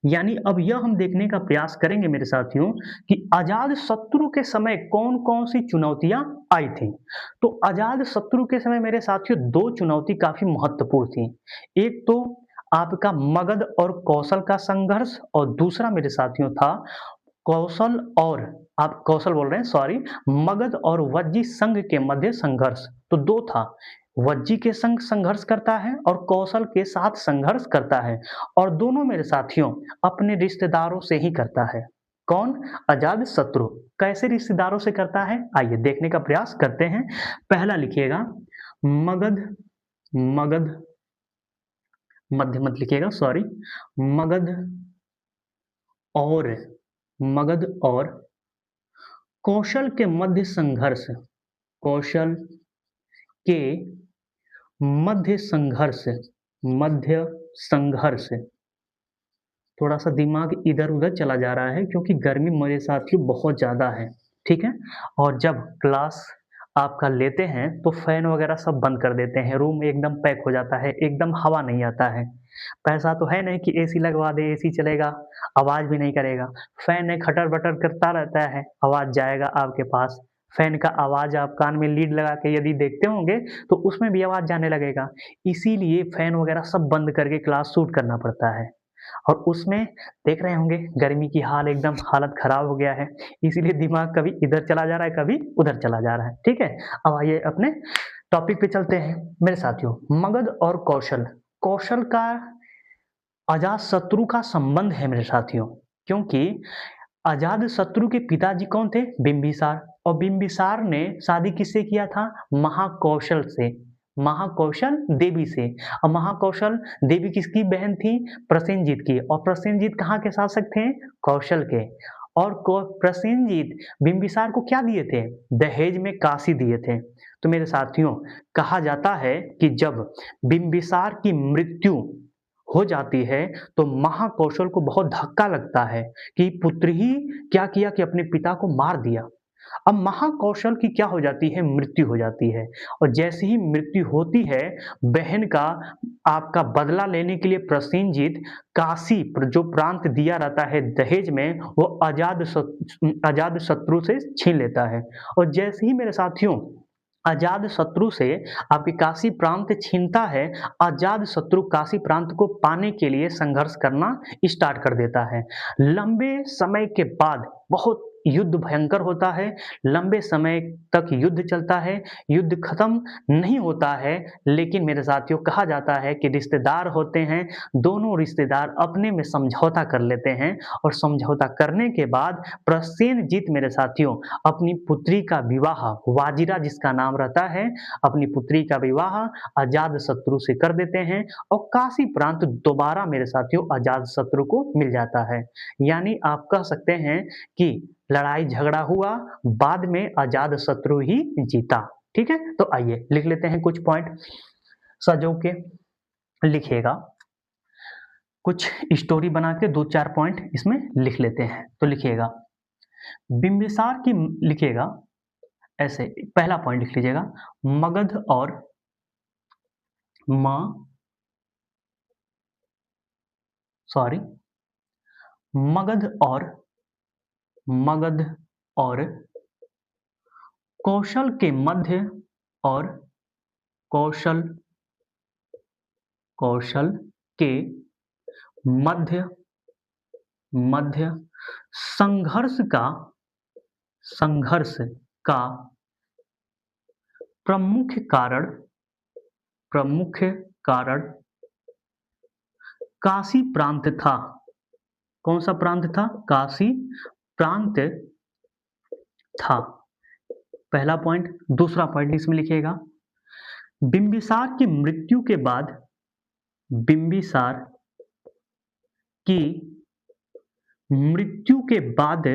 यानी अब यह हम देखने का प्रयास करेंगे मेरे साथियों कि अजातशत्रु के समय कौन कौन सी चुनौतियां आई थी। तो अजातशत्रु के समय मेरे साथियों दो चुनौती काफी महत्वपूर्ण थी। एक तो आपका मगध और कौशल का संघर्ष, और दूसरा मेरे साथियों था कौशल और आप कौशल बोल रहे हैं, सॉरी, मगध और वज्जी संघ के मध्य संघर्ष। तो दो था, वज्जी के संग संघर्ष करता है और कौशल के साथ संघर्ष करता है, और दोनों मेरे साथियों अपने रिश्तेदारों से ही करता है। कौन? अजातशत्रु। कैसे रिश्तेदारों से करता है, आइए देखने का प्रयास करते हैं। पहला लिखिएगा मगध मध्य मत लिखिएगा, सॉरी, मगध और कौशल के मध्य संघर्ष। कौशल के मध्य संघर्ष। थोड़ा सा दिमाग इधर उधर चला जा रहा है क्योंकि गर्मी मेरे साथियों बहुत ज़्यादा है, ठीक है। और जब क्लास आपका लेते हैं तो फैन वगैरह सब बंद कर देते हैं, रूम एकदम पैक हो जाता है, एकदम हवा नहीं आता है। पैसा तो है नहीं कि एसी लगवा दे, एसी चलेगा, आवाज़ भी नहीं करेगा। फैन है, खटर बटर करता रहता है, आवाज़ जाएगा आपके पास। फैन का आवाज़ आप कान में लीड लगा के यदि देखते होंगे तो उसमें भी आवाज़ जाने लगेगा। इसीलिए फैन वगैरह सब बंद करके क्लास शूट करना पड़ता है। और उसमें देख रहे होंगे गर्मी की एकदम हालत खराब हो गया है, इसीलिए दिमाग कभी इधर चला जा रहा है, कभी उधर चला जा रहा है, ठीक है? अब आइए अपने टॉपिक पे चलते हैं मेरे साथियों, मगध और कौशल। कौशल का अजातशत्रु का संबंध है मेरे साथियों, क्योंकि अजातशत्रु के पिताजी कौन थे? बिंबिसार। और बिंबिसार ने शादी किससे किया था? महाकौशल से, महाकौशल देवी से। और महाकौशल देवी किसकी बहन थी? प्रसेनजीत की। और प्रसेनजीत कहाँ के शासक थे? कौशल के। और प्रसेनजीत बिंबिसार को क्या दिए थे? दहेज में काशी दिए थे। तो मेरे साथियों, कहा जाता है कि जब बिंबिसार की मृत्यु हो जाती है तो महाकौशल को बहुत धक्का लगता है कि पुत्र ही क्या किया कि अपने पिता को मार दिया। अब महाकौशल की क्या हो जाती है? मृत्यु हो जाती है। और जैसे ही मृत्यु होती है, बहन का आपका बदला लेने के लिए प्रसेनजीत काशी जो प्रांत दिया रहता है दहेज में, वो अजातशत्रु से छीन लेता है। और जैसे ही मेरे साथियों अजातशत्रु से आपकी काशी प्रांत छीनता है, अजातशत्रु काशी प्रांत को पाने के लिए संघर्ष करना स्टार्ट कर देता है। लंबे समय के बाद बहुत युद्ध भयंकर होता है, लंबे समय तक युद्ध चलता है, युद्ध खत्म नहीं होता है, लेकिन मेरे साथियों कहा जाता है कि रिश्तेदार होते हैं, दोनों रिश्तेदार अपने में समझौता कर लेते हैं। और समझौता करने के बाद प्रसेनजीत मेरे साथियों अपनी पुत्री का विवाह, वाजिरा जिसका नाम रहता है, अपनी पुत्री का विवाह अजातशत्रु से कर देते हैं। और काशी प्रांत दोबारा मेरे साथियों अजातशत्रु को मिल जाता है। यानी आप कह सकते हैं कि लड़ाई झगड़ा हुआ, बाद में अजातशत्रु ही जीता। ठीक है, तो आइए लिख लेते हैं कुछ पॉइंट सजो के, लिखिएगा कुछ स्टोरी बना के 2-4 पॉइंट इसमें लिख लेते हैं। तो लिखिएगा बिंबिसार की, लिखिएगा ऐसे, पहला पॉइंट लिख लीजिएगा, मगध और सॉरी मगध और कौशल के मध्य, और कौशल के मध्य संघर्ष का प्रमुख कारण काशी प्रांत था। कौन सा प्रांत था? काशी प्रांत था, पहला पॉइंट। दूसरा पॉइंट इसमें लिखिएगा, बिंबिसार की मृत्यु के बाद, बिंबिसार की मृत्यु के बाद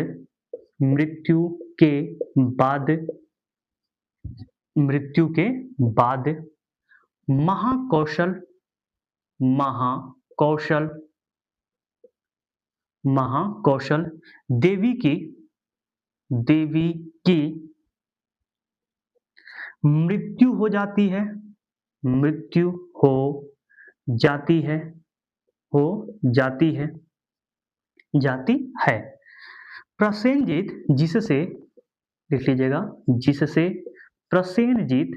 महाकौशल देवी की मृत्यु हो जाती है। प्रसेनजीत, जिससे लिख लीजिएगा, जिससे प्रसेनजीत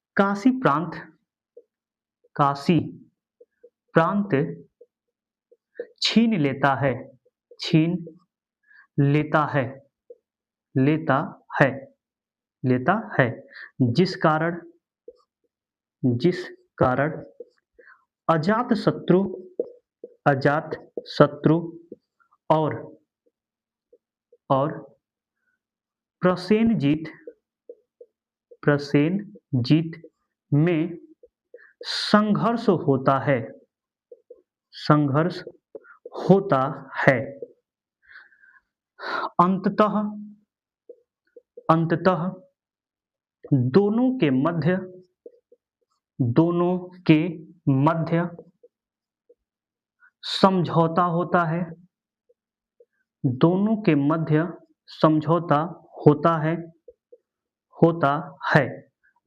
काशी प्रांत छीन लेता है, जिस कारण अजातशत्रु और प्रसेनजीत में संघर्ष होता है। अंततः दोनों के मध्य समझौता होता है। दोनों के मध्य समझौता होता है।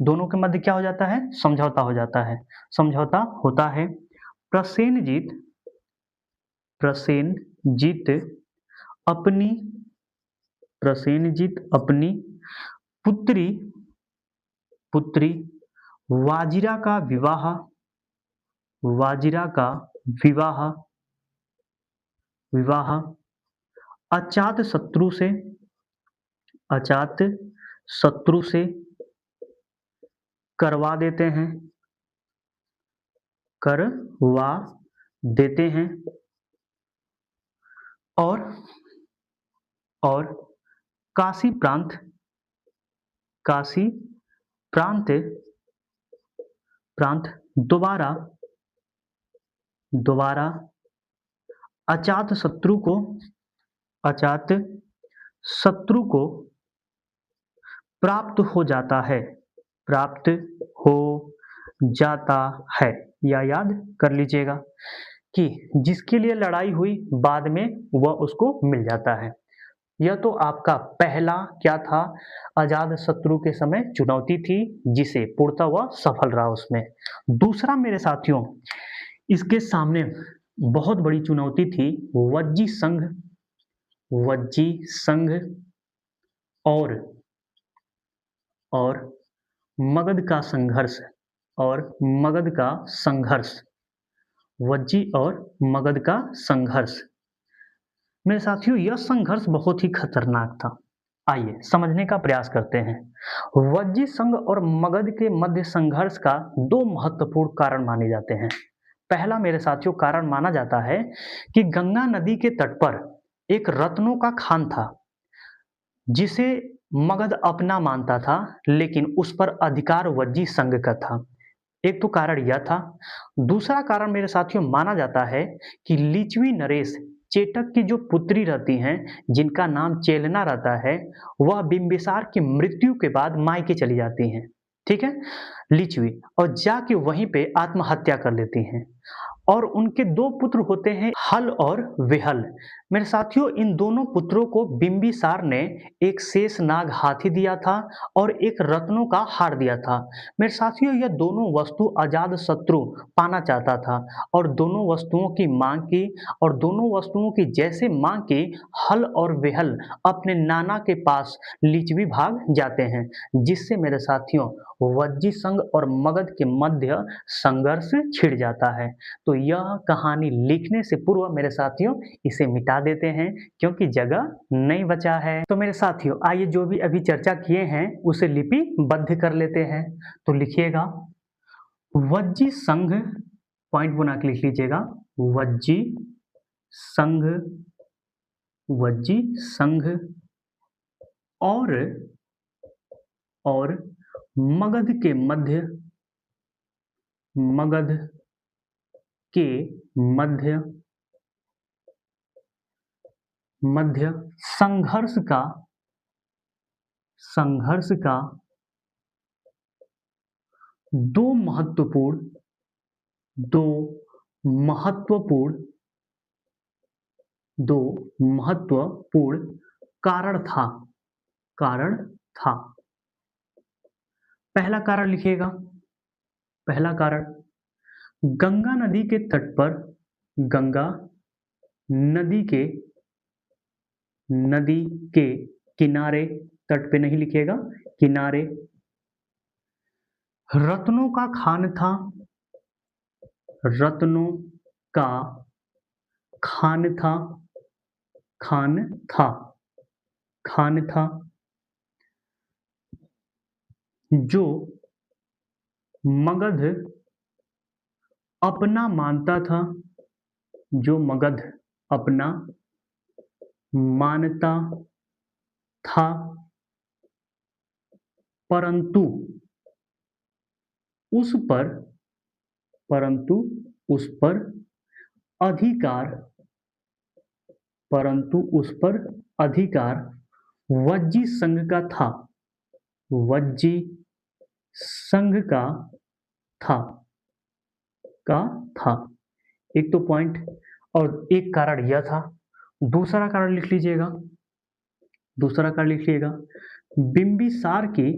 दोनों के मध्य क्या हो जाता है? समझौता हो जाता है। समझौता होता है। प्रसेनजीत अपनी प्रसेनजित अपनी पुत्री पुत्री वाजिरा का विवाह वाजिरा का विवाह विवाह अजात शत्रु से अजात शत्रु से करवा देते हैं करवा देते हैं और और काशी प्रांत प्रांत दोबारा दोबारा अजात शत्रु को प्राप्त हो जाता है प्राप्त हो जाता है। या याद कर लीजिएगा कि जिसके लिए लड़ाई हुई बाद में वह उसको मिल जाता है। यह तो आपका पहला क्या था, अजात शत्रु के समय चुनौती थी जिसे पूर्णतः वह सफल रहा उसमें। दूसरा मेरे साथियों, इसके सामने बहुत बड़ी चुनौती थी वज्जी संघ और मगध का संघर्ष वज्जी और मगध का संघर्ष। मेरे साथियों, यह संघर्ष बहुत ही खतरनाक था। आइए समझने का प्रयास करते हैं। वज्जी संघ और मगध के मध्य संघर्ष का दो महत्वपूर्ण कारण माने जाते हैं। पहला मेरे साथियों कारण माना जाता है कि गंगा नदी के तट पर एक रत्नों का खान था जिसे मगध अपना मानता था, लेकिन उस पर अधिकार वज्जी संघ का था। एक तो कारण यह था। दूसरा कारण मेरे साथियों माना जाता है कि लिच्छवी नरेश चेटक की जो पुत्री रहती हैं, जिनका नाम चेलना रहता है, वह बिंबिसार की मृत्यु के बाद मायके चली जाती हैं, ठीक है, लिच्छवी, और जाके वहीं पे आत्महत्या कर लेती हैं। और उनके दो पुत्र होते हैं, हल और विहल। मेरे साथियों, इन दोनों पुत्रों को बिंबिसार ने एक शेषनाग हाथी दिया था और एक रत्नों का हार दिया था। मेरे साथियों, यह दोनों वस्तु अजात शत्रु पाना चाहता था और दोनों वस्तुओं की मांग की, और दोनों वस्तुओं की जैसे मांग की, हल और विहल अपने नाना के पास लिच्छवी भाग जाते हैं, जिससे मेरे साथियों वज्जी संघ और मगध के मध्य संघर्ष छिड़ जाता है। तो यह कहानी लिखने से पूर्व मेरे साथियों इसे मिटा देते हैं, क्योंकि जगह नहीं बचा है। तो मेरे साथियों, आइए जो भी अभी चर्चा किए हैं उसे लिपिबद्ध कर लेते हैं। तो लिखिएगा वज्जी संघ, पॉइंट बना के लिख लीजिएगा, वज्जी संघ और मगध के मध्य संघर्ष का दो महत्वपूर्ण कारण था। पहला कारण लिखिएगा। पहला कारण, गंगा नदी के तट पर, गंगा नदी के किनारे, तट पे नहीं लिखिएगा, किनारे रत्नों का खान था, रत्नों का खान था जो मगध अपना मानता था, जो मगध अपना मानता था, परंतु उस पर अधिकार वज्जी संघ का था, वज्जी संघ का था। एक तो पॉइंट और एक कारण यह था। दूसरा कारण लिख लीजिएगा, बिंबिसार की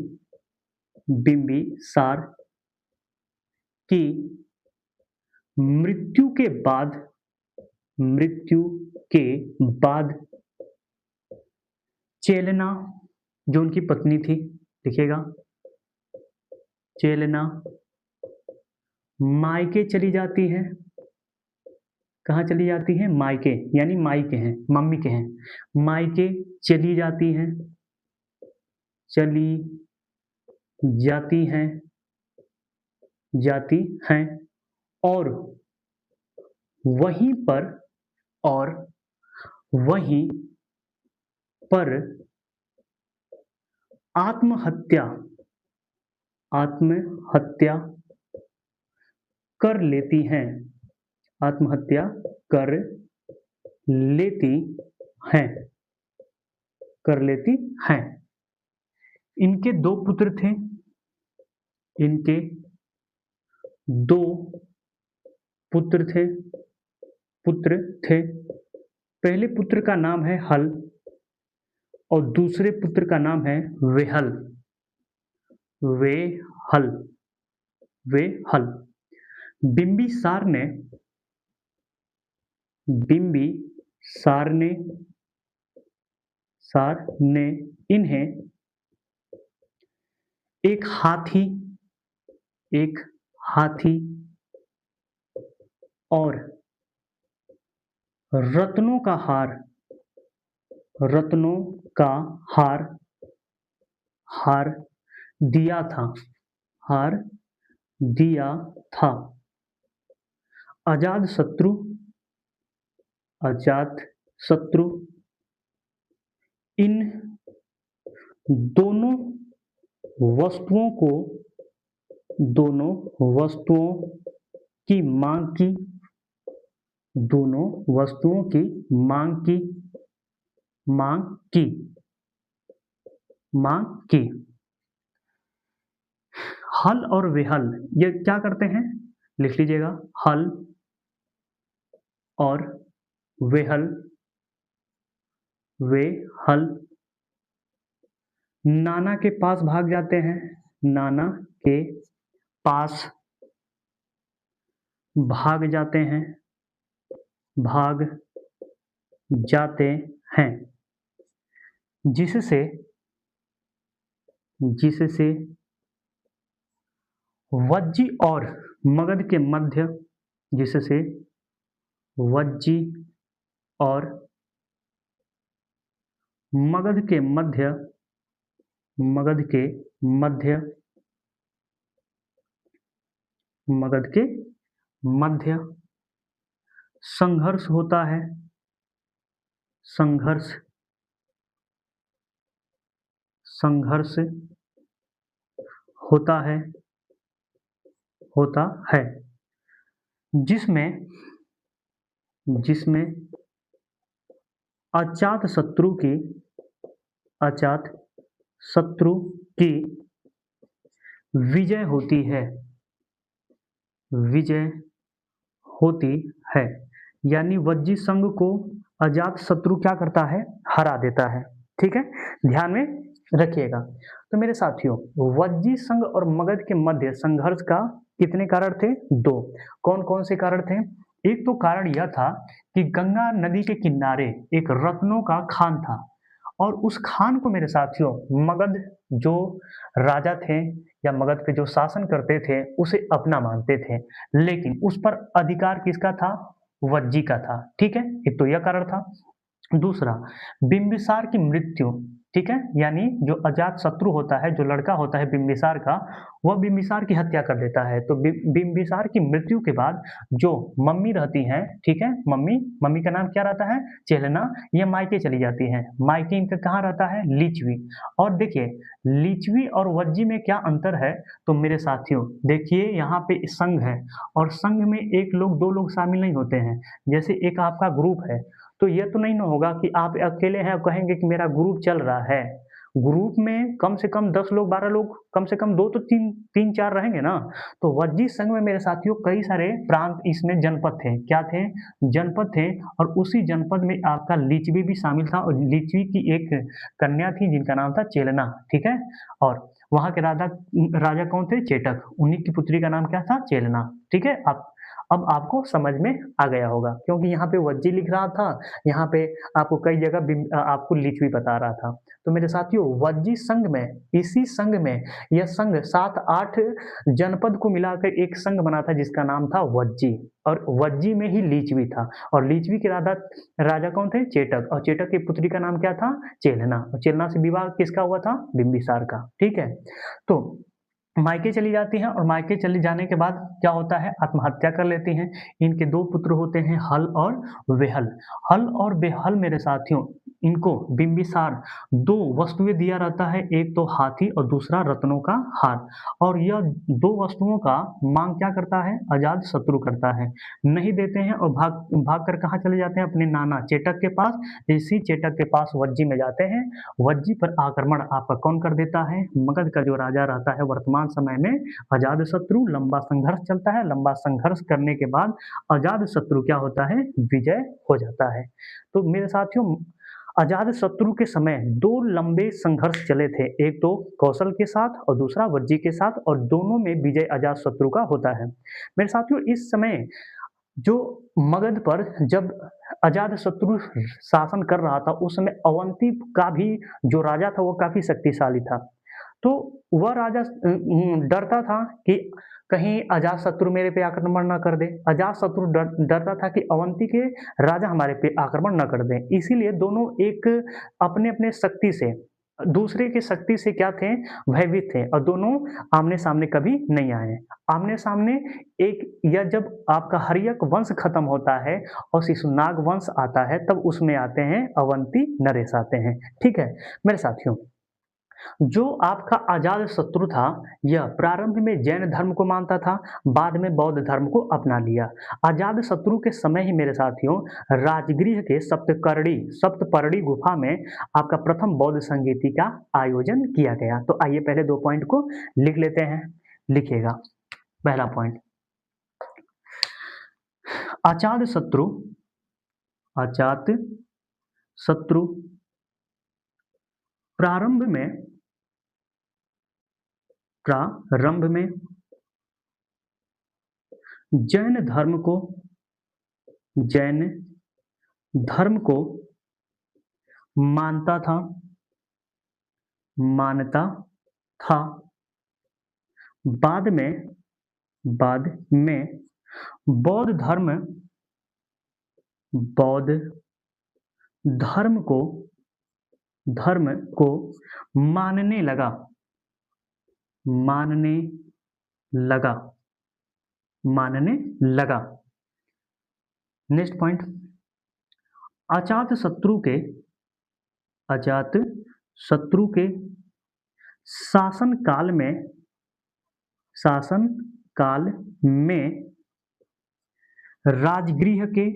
मृत्यु के बाद चेलना जो उनकी पत्नी थी, लिखिएगा, चेलना मायके चली जाती है। कहाँ चली जाती है? मायके, यानी माई के हैं, मम्मी के हैं। मायके चली जाती हैं, चली जाती हैं, जाती हैं, और वहीं पर, और वहीं पर आत्महत्या, आत्महत्या कर लेती हैं, आत्महत्या कर लेती हैं, कर लेती हैं। इनके दो पुत्र थे, इनके दो पुत्र थे, पुत्र थे। पहले पुत्र का नाम है हल और दूसरे पुत्र का नाम है वेहल, वेहल, वेहल। बिंबिसार ने, बिंबिसार ने, सार ने इन्हें एक हाथी, एक हाथी और रत्नों का हार, रत्नों का हार, हार दिया था, हार दिया था। अजात शत्रु, अजात शत्रु इन दोनों वस्तुओं को, दोनों वस्तुओं की मांग की, दोनों वस्तुओं की मांग की, मांग की, मांग की। हल और वेहल ये क्या करते हैं? लिख लीजिएगा, हल और वेहल, वेहल नाना के पास भाग जाते हैं, नाना के पास भाग जाते हैं, भाग जाते हैं, जिससे, जिससे वज्जी और मगध के मध्य, जिससे वज्जी और मगध के मध्य, मगध के मध्य, मगध के मध्य संघर्ष होता है, संघर्ष, संघर्ष होता है, होता है, जिसमें, जिसमें अजात शत्रु की, अजात शत्रु की विजय होती है, विजय होती है। यानी वज्जी संघ को अजात शत्रु क्या करता है? हरा देता है। ठीक है, ध्यान में रखिएगा। तो मेरे साथियों, वज्जी संघ और मगध के मध्य संघर्ष का कितने कारण थे? दो। कौन कौन से कारण थे? एक तो कारण यह था कि गंगा नदी के किनारे एक रत्नों का खान था और उस खान को मेरे साथियों मगध जो राजा थे या मगध पे जो शासन करते थे उसे अपना मानते थे, लेकिन उस पर अधिकार किसका था? वज्जी का था। ठीक है, एक तो यह कारण था। दूसरा, बिंबिसार की मृत्यु, ठीक है, यानी जो अजात शत्रु होता है, जो लड़का होता है बिंबिसार का, वह बिंबिसार की हत्या कर देता है। तो बिंबिसार की मृत्यु के बाद जो मम्मी रहती हैं, ठीक है, मम्मी, मम्मी का नाम क्या रहता है? चेलना। ये मायके चली जाती हैं। मायके इनका कहाँ रहता है? लिच्छवी। और देखिए, लिच्छवी और वज्जी में क्या अंतर है? तो मेरे साथियों देखिए, यहाँ पे संघ है और संघ में एक लोग, दो लोग शामिल नहीं होते हैं। जैसे एक आपका ग्रुप है, तो ये तो नहीं ना होगा कि आप अकेले हैं और कहेंगे कि मेरा ग्रुप चल रहा है। ग्रुप में कम से कम 10 लोग, 12 लोग, कम से कम 2 तो 3-4 रहेंगे ना। तो वज्जी संघ में मेरे साथियों कई सारे प्रांत, इसमें जनपद थे। क्या थे? जनपद थे। और उसी जनपद में आपका लिच्छवी भी शामिल था और लिच्छवी की एक कन्या थी जिनका नाम था चेलना। ठीक है, और वहाँ के राजा, राजा कौन थे? चेटक। उन्हीं की पुत्री का नाम क्या था? चेलना। ठीक है, आप अब आपको समझ में आ गया होगा क्योंकि यहाँ पे वज्जी लिख रहा था, यहाँ पे आपको कई जगह आपको लिच्छवी बता रहा था। तो मेरे साथियों वज्जी संघ में, इसी संघ में यह संघ 7-8 जनपद को मिलाकर एक संघ बना था जिसका नाम था वज्जी, और वज्जी में ही लिच्छवी था। और लिच्छवी के राजा राजा कौन थे? चेटक, और चेटक की पुत्री का नाम क्या था? चेलना, और चेलना से विवाह किसका हुआ था? बिंबिसार का। ठीक है, तो मायके चली जाती हैं और मायके चले जाने के बाद क्या होता है? आत्महत्या कर लेती हैं। इनके 2 पुत्र होते हैं हल और वेहल। हल और बेहल मेरे साथियों, इनको बिंबिसार 2 वस्तुएँ दिया रहता है, एक तो हाथी और दूसरा रत्नों का हार, और यह 2 वस्तुओं का माँग क्या करता है? अजातशत्रु करता है। नहीं देते हैं और भाग कर कहाँ चले जाते हैं? अपने नाना चेटक के पास। इसी चेटक के पास वज्जी में जाते हैं। वज्जी पर आक्रमण आपका कौन कर देता है? मगध का जो राजा रहता है वर्तमान समय में अजातशत्रु। लंबा संघर्ष चलता है, लंबा संघर्ष करने के बाद अजातशत्रु क्या होता है? विजय हो जाता है। तो मेरे साथियों अजातशत्रु के समय 2 लंबे संघर्ष चले थे, एक तो कौशल के साथ और दूसरा वज्जी के साथ, और दोनों में विजय अजातशत्रु का होता है। मेरे साथियों इस समय जो मगध पर जब अजातशत्रु शासन कर रहा था उस समय अवंती का भी जो राजा था वो काफ़ी शक्तिशाली था। तो वह राजा डरता था कि कहीं अजातशत्रु मेरे पे आक्रमण ना कर दे। अजातशत्रु डरता था कि अवंती के राजा हमारे पे आक्रमण ना कर दें। इसीलिए दोनों एक अपने-अपने शक्ति से दूसरे की शक्ति से क्या थे? भयभीत थे, और दोनों आमने-सामने कभी नहीं आए। आमने-सामने एक या जब आपका हर्यक वंश खत्म होता है और शिशुनाग वंश आता है तब उसमें आते हैं अवंती नरेश आते हैं। ठीक है? मेरे साथियों जो आपका अजातशत्रु था यह प्रारंभ में जैन धर्म को मानता था, बाद में बौद्ध धर्म को अपना लिया। अजातशत्रु के समय ही मेरे साथियों राजगृह के सप्तपर्णी गुफा में आपका प्रथम बौद्ध संगीति का आयोजन किया गया। तो आइए पहले 2 पॉइंट को लिख लेते हैं। लिखिएगा पहला पॉइंट, अजातशत्रु अजातशत्रु प्रारंभ में जैन धर्म को मानता था बाद में बौद्ध धर्म को मानने लगा। नेक्स्ट पॉइंट, अजातशत्रु के शासन काल में राजगृह के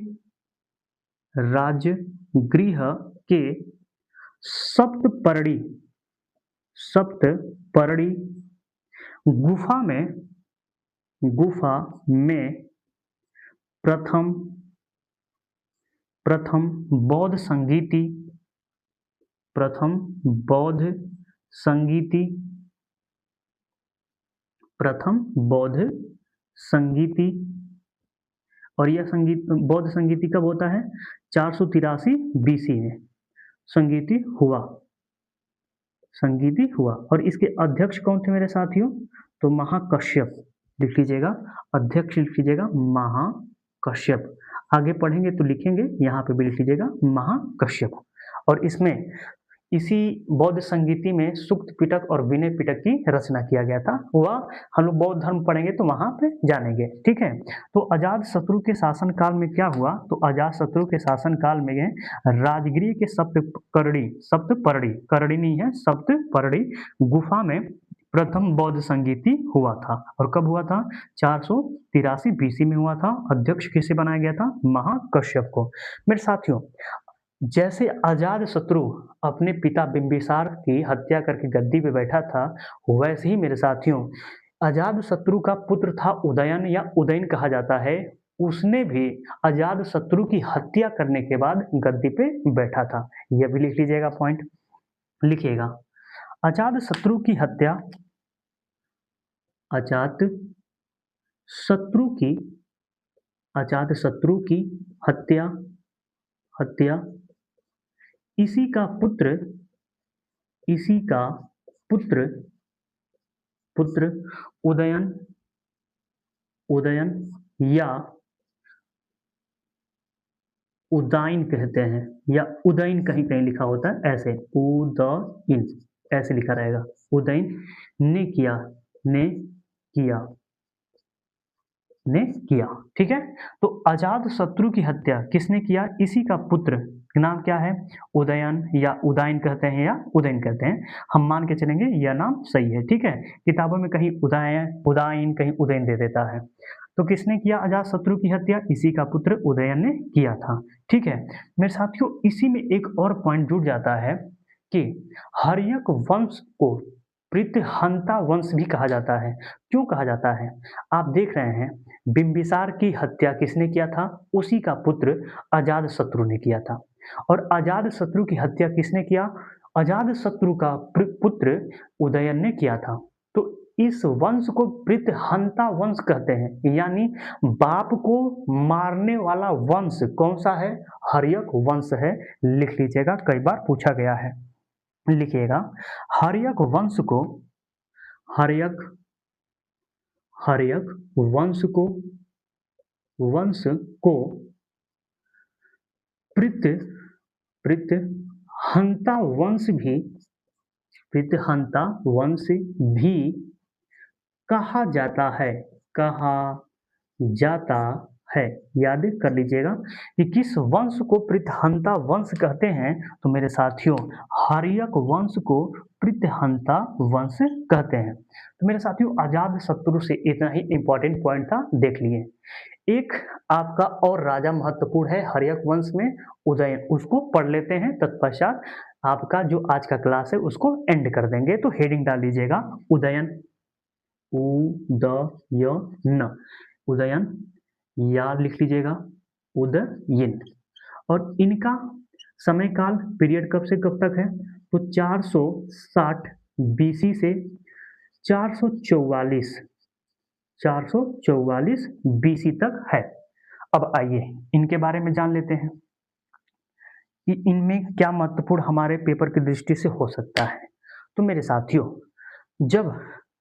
सप्तपर्णी गुफा में प्रथम बौद्ध संगीति, और यह बौद्ध संगीति कब होता है? 483 बीसी में संगीति हुआ, और इसके अध्यक्ष कौन थे मेरे साथियों? तो महाकश्यप लिख लीजिएगा, अध्यक्ष लिख लीजिएगा महाकश्यप। आगे पढ़ेंगे तो लिखेंगे, यहाँ पे भी लिख लीजिएगा महाकश्यप। और इसमें इसी बौद्ध संगीति में सुक्त पिटक और विनय पिटक की रचना किया गया था। वह हम लोग बौद्ध धर्म पढ़ेंगे तो वहाँ पे जानेंगे। ठीक है, तो अजातशत्रु के शासन काल में क्या हुआ? तो अजातशत्रु के शासन काल में राजगृह के सप्तपर्णी नहीं है, सप्तपर्णी गुफा में प्रथम बौद्ध संगीति हुआ था। और कब हुआ था? 483 बीसी में हुआ था। अध्यक्ष किसे बनाया गया था? महाकश्यप को। मेरे साथियों जैसे अजातशत्रु अपने पिता बिंबिसार की हत्या करके गद्दी पे बैठा था, वैसे ही मेरे साथियों अजातशत्रु का पुत्र था उदयन, या उदयन कहा जाता है। उसने भी अजातशत्रु की हत्या करने के बाद गद्दी पे बैठा था। यह भी लिख लीजिएगा, पॉइंट लिखिएगा। अजातशत्रु की हत्या अजातशत्रु की हत्या हत्या इसी का पुत्र इसी का पुत्र पुत्र उदयन उदयन या उदाइन कहते हैं, या उदयन कहीं कहीं लिखा होता है ऐसे, उदयन ऐसे लिखा रहेगा, उदयन ने किया ने किया ने किया। ठीक है, तो अजात शत्रु की हत्या किसने किया? इसी का पुत्र, नाम क्या है? उदयन या उदयन कहते हैं या उदयन कहते हैं, हम मान के चलेंगे यह नाम सही है। ठीक है, किताबों में कहीं उदयन उदयन कहीं उदयन दे देता है। तो किसने किया अजात शत्रु की हत्या? इसी का पुत्र उदयन ने किया था। ठीक है मेरे साथियों, इसी में एक और पॉइंट जुड़ जाता है कि हर्यक वंश को प्रीतिहंता वंश भी कहा जाता है। क्यों कहा जाता है? आप देख रहे हैं बिंबिसार की हत्या किसने किया था? उसी का पुत्र अजातशत्रु ने किया था। और अजातशत्रु की हत्या किसने किया? अजातशत्रु का पुत्र उदयन ने किया था। तो इस वंश को प्रीतिहंता वंश कहते हैं, यानी बाप को मारने वाला वंश कौन सा है? हर्यक वंश है। लिख लीजिएगा, कई बार पूछा गया है। लिखिएगा, हर्यक वंश को हर्यक हर्यक वंश को प्रीतिहंता वंश भी कहा जाता है। कहा जाता है, याद कर लीजिएगा कि किस वंश को प्रीतिहंता वंश कहते हैं। तो मेरे साथियों, हर्यक वंश को प्रीतिहंता वंश कहते हैं। तो मेरे साथियों, अजातशत्रु से इतना ही इंपॉर्टेंट पॉइंट था, देख लिए। एक आपका और राजा महत्वपूर्ण है हर्यक वंश में, उदयन, उसको पढ़ लेते हैं। तत्पश्चात आपका जो आज का क्लास है उसको एंड कर देंगे। तो हेडिंग डाल लीजिएगा उदयन, उदयन, उदयन, या लिख लीजिएगा उदयन। और इनका समय काल पीरियड कब से कब तक है? तो 460 बीसी से 444 बीसी तक है। अब आइए इनके बारे में जान लेते हैं कि इनमें क्या महत्वपूर्ण हमारे पेपर की दृष्टि से हो सकता है। तो मेरे साथियों, जब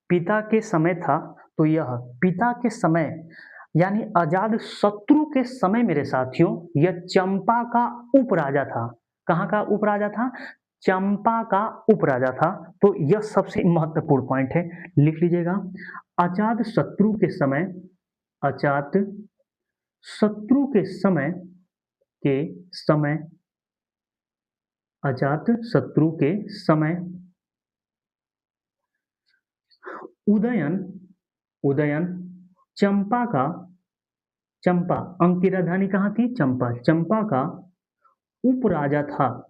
पिता के समय था, तो यह पिता के समय यानी अजातशत्रु के समय मेरे साथियों, यह चंपा का उपराजा था। कहाँ का उपराजा था? चंपा का उपराजा था। तो यह सबसे महत्वपूर्ण पॉइंट है, लिख लीजिएगा। अजातशत्रु के समय अजातशत्रु के समय अजातशत्रु के समय उदयन चंपा, अंक की राजधानी कहाँ थी? चंपा का उपराजा था।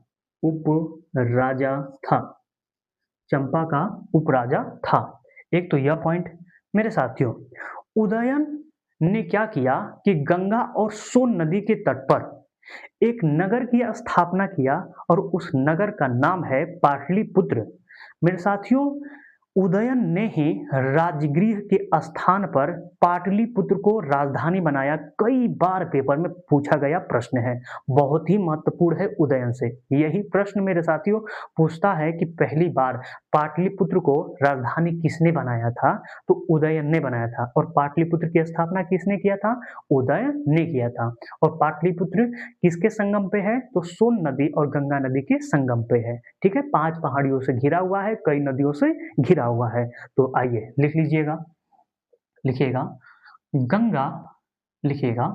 चंपा का उपराजा था। एक तो यह पॉइंट। मेरे साथियों, उदयन ने क्या किया कि गंगा और सोन नदी के तट पर एक नगर की स्थापना किया, और उस नगर का नाम है पाटलिपुत्र। मेरे साथियों, उदयन ने ही राजगृह के स्थान पर पाटलिपुत्र को राजधानी बनाया। कई बार पेपर में पूछा गया प्रश्न है, बहुत ही महत्वपूर्ण है उदयन से। यही प्रश्न मेरे साथियों पूछता है कि पहली बार पाटलिपुत्र को राजधानी किसने बनाया था? तो उदयन ने बनाया था। और पाटलिपुत्र की स्थापना किसने किया था? उदयन ने किया था। और पाटलिपुत्र किसके संगम पे है? तो सोन नदी और गंगा नदी के संगम पे है। ठीक है, 5 पहाड़ियों से घिरा हुआ है, कई नदियों से घिरा हुआ है। तो आइए लिख लीजिएगा, लिखिएगा गंगा, लिखिएगा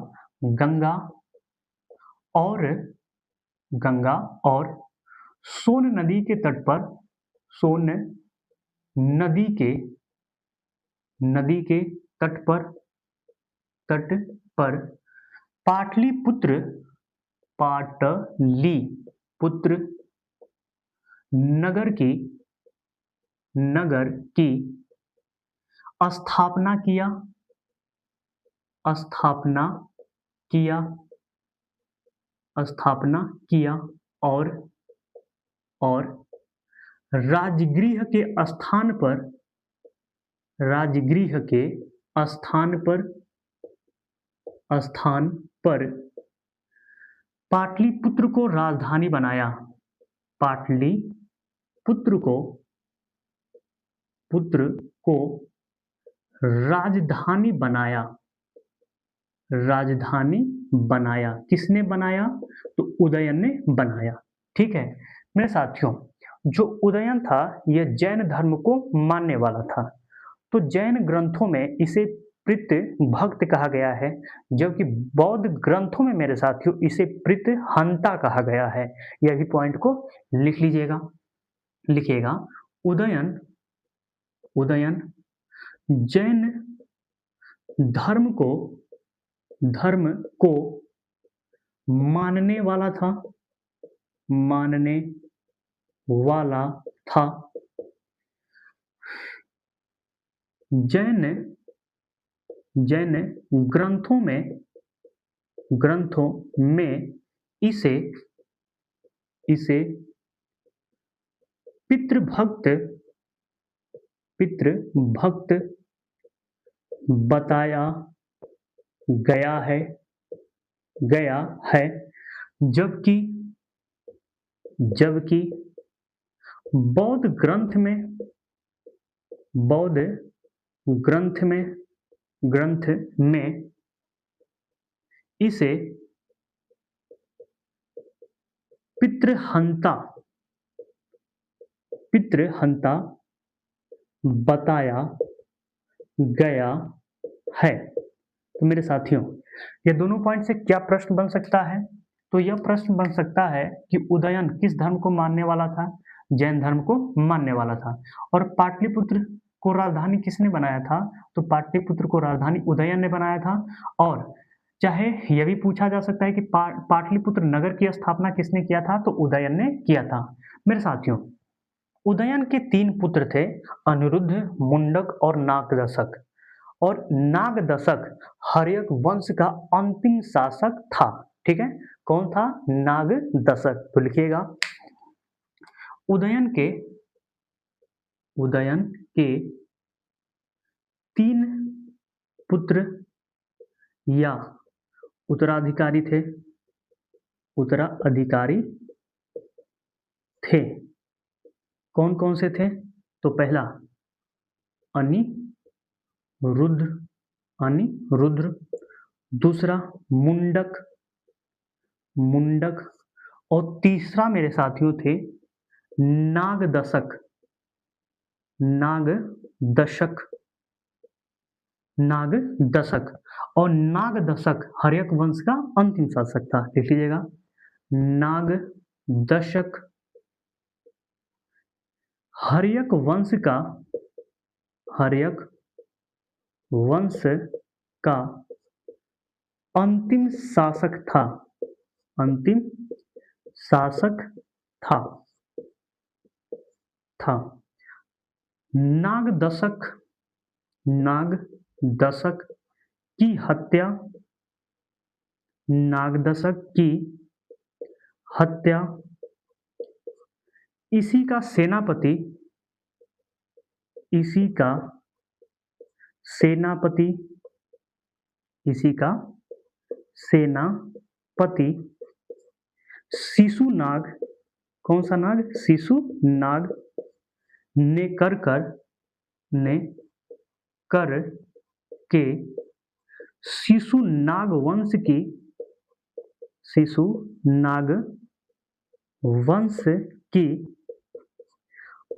गंगा और सोन नदी के तट पर, सोन नदी के तट पर पाटलिपुत्र नगर की स्थापना किया और राजगृह के स्थान पर स्थान पर पाटलिपुत्र को राजधानी बनाया। पाटलिपुत्र को राजधानी बनाया। राजधानी बनाया किसने बनाया? तो उदयन ने बनाया। ठीक है मेरे साथियों, जो उदयन था यह जैन धर्म को मानने वाला था, तो जैन ग्रंथों में इसे प्रीत भक्त कहा गया है, जबकि बौद्ध ग्रंथों में मेरे साथियों इसे प्रीत हंता कहा गया है। यह भी पॉइंट को लिख लीजिएगा, लिखिएगा। उदयन जैन धर्म को मानने वाला था। जैन ग्रंथों में इसे पितृभक्त बताया गया है, जबकि बौद्ध ग्रंथ में इसे पितृहंता बताया गया है। तो मेरे साथियों ये दोनों पॉइंट से क्या प्रश्न बन सकता है? तो यह प्रश्न बन सकता है कि उदयन किस धर्म को मानने वाला था? जैन धर्म को मानने वाला था। और पाटलिपुत्र को राजधानी किसने बनाया था? तो पाटलिपुत्र को राजधानी उदयन ने बनाया था। और चाहे यह भी पूछा जा सकता है कि पाटलिपुत्र नगर की स्थापना किसने किया था? तो उदयन ने किया था। मेरे साथियों उदयन के 3 पुत्र थे, अनिरुद्ध, मुंडक और नागदशक। और नागदशक हर्यक वंश का अंतिम शासक था। ठीक है, कौन था? नागदशक। तो लिखिएगा उदयन के 3 पुत्र या उत्तराधिकारी थे। कौन कौन से थे? तो पहला अनिरुद्ध, दूसरा मुंडक और तीसरा मेरे साथियों थे नागदशक। और नागदशक हर्यक वंश का अंतिम शासक था। लिख लीजिएगा नागदशक हर्यक वंश का अंतिम शासक था। नागदशक की हत्या इसी का सेनापति शिशुनाग, कौन सा नाग? शिशुनाग ने कर के शिशुनाग वंश की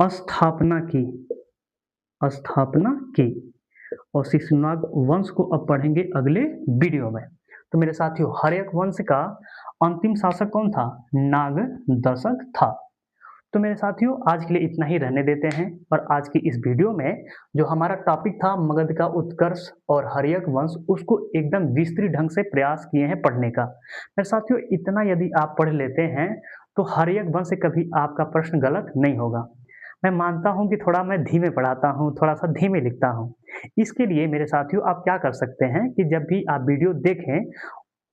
स्थापना की। और शिशुनाग वंश को अब पढ़ेंगे अगले वीडियो में। तो मेरे साथियों हर्यक वंश का अंतिम शासक कौन था? नागदशक था। तो मेरे साथियों आज के लिए इतना ही रहने देते हैं। और आज की इस वीडियो में जो हमारा टॉपिक था मगध का उत्कर्ष और हर्यक वंश, उसको एकदम विस्तृत ढंग से प्रयास किए हैं पढ़ने का। मेरे साथियों इतना यदि आप पढ़ लेते हैं तो हर्यक वंश से कभी आपका प्रश्न गलत नहीं होगा। मैं मानता हूं कि थोड़ा मैं धीमे पढ़ाता हूं, थोड़ा सा धीमे लिखता हूं। इसके लिए मेरे साथियों आप क्या कर सकते हैं कि जब भी आप वीडियो देखें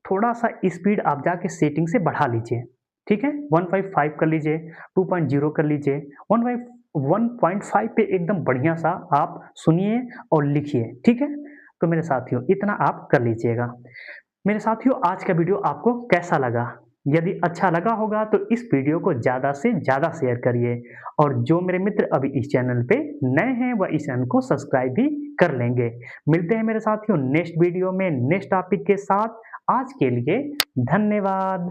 थोड़ा सा स्पीड आप जाके सेटिंग से बढ़ा लीजिए। ठीक है, 1.5 कर लीजिए, 2.0 कर लीजिए, 1.5 पे एकदम बढ़िया सा आप सुनिए और लिखिए। ठीक है, तो मेरे साथियों इतना आप कर लीजिएगा। मेरे साथियों, आज का वीडियो आपको कैसा लगा? यदि अच्छा लगा होगा तो इस वीडियो को ज़्यादा से ज़्यादा शेयर करिए और जो मेरे मित्र अभी इस चैनल पे नए हैं वह इस चैनल को सब्सक्राइब भी कर लेंगे। मिलते हैं मेरे साथियों नेक्स्ट वीडियो में नेक्स्ट टॉपिक के साथ। आज के लिए धन्यवाद।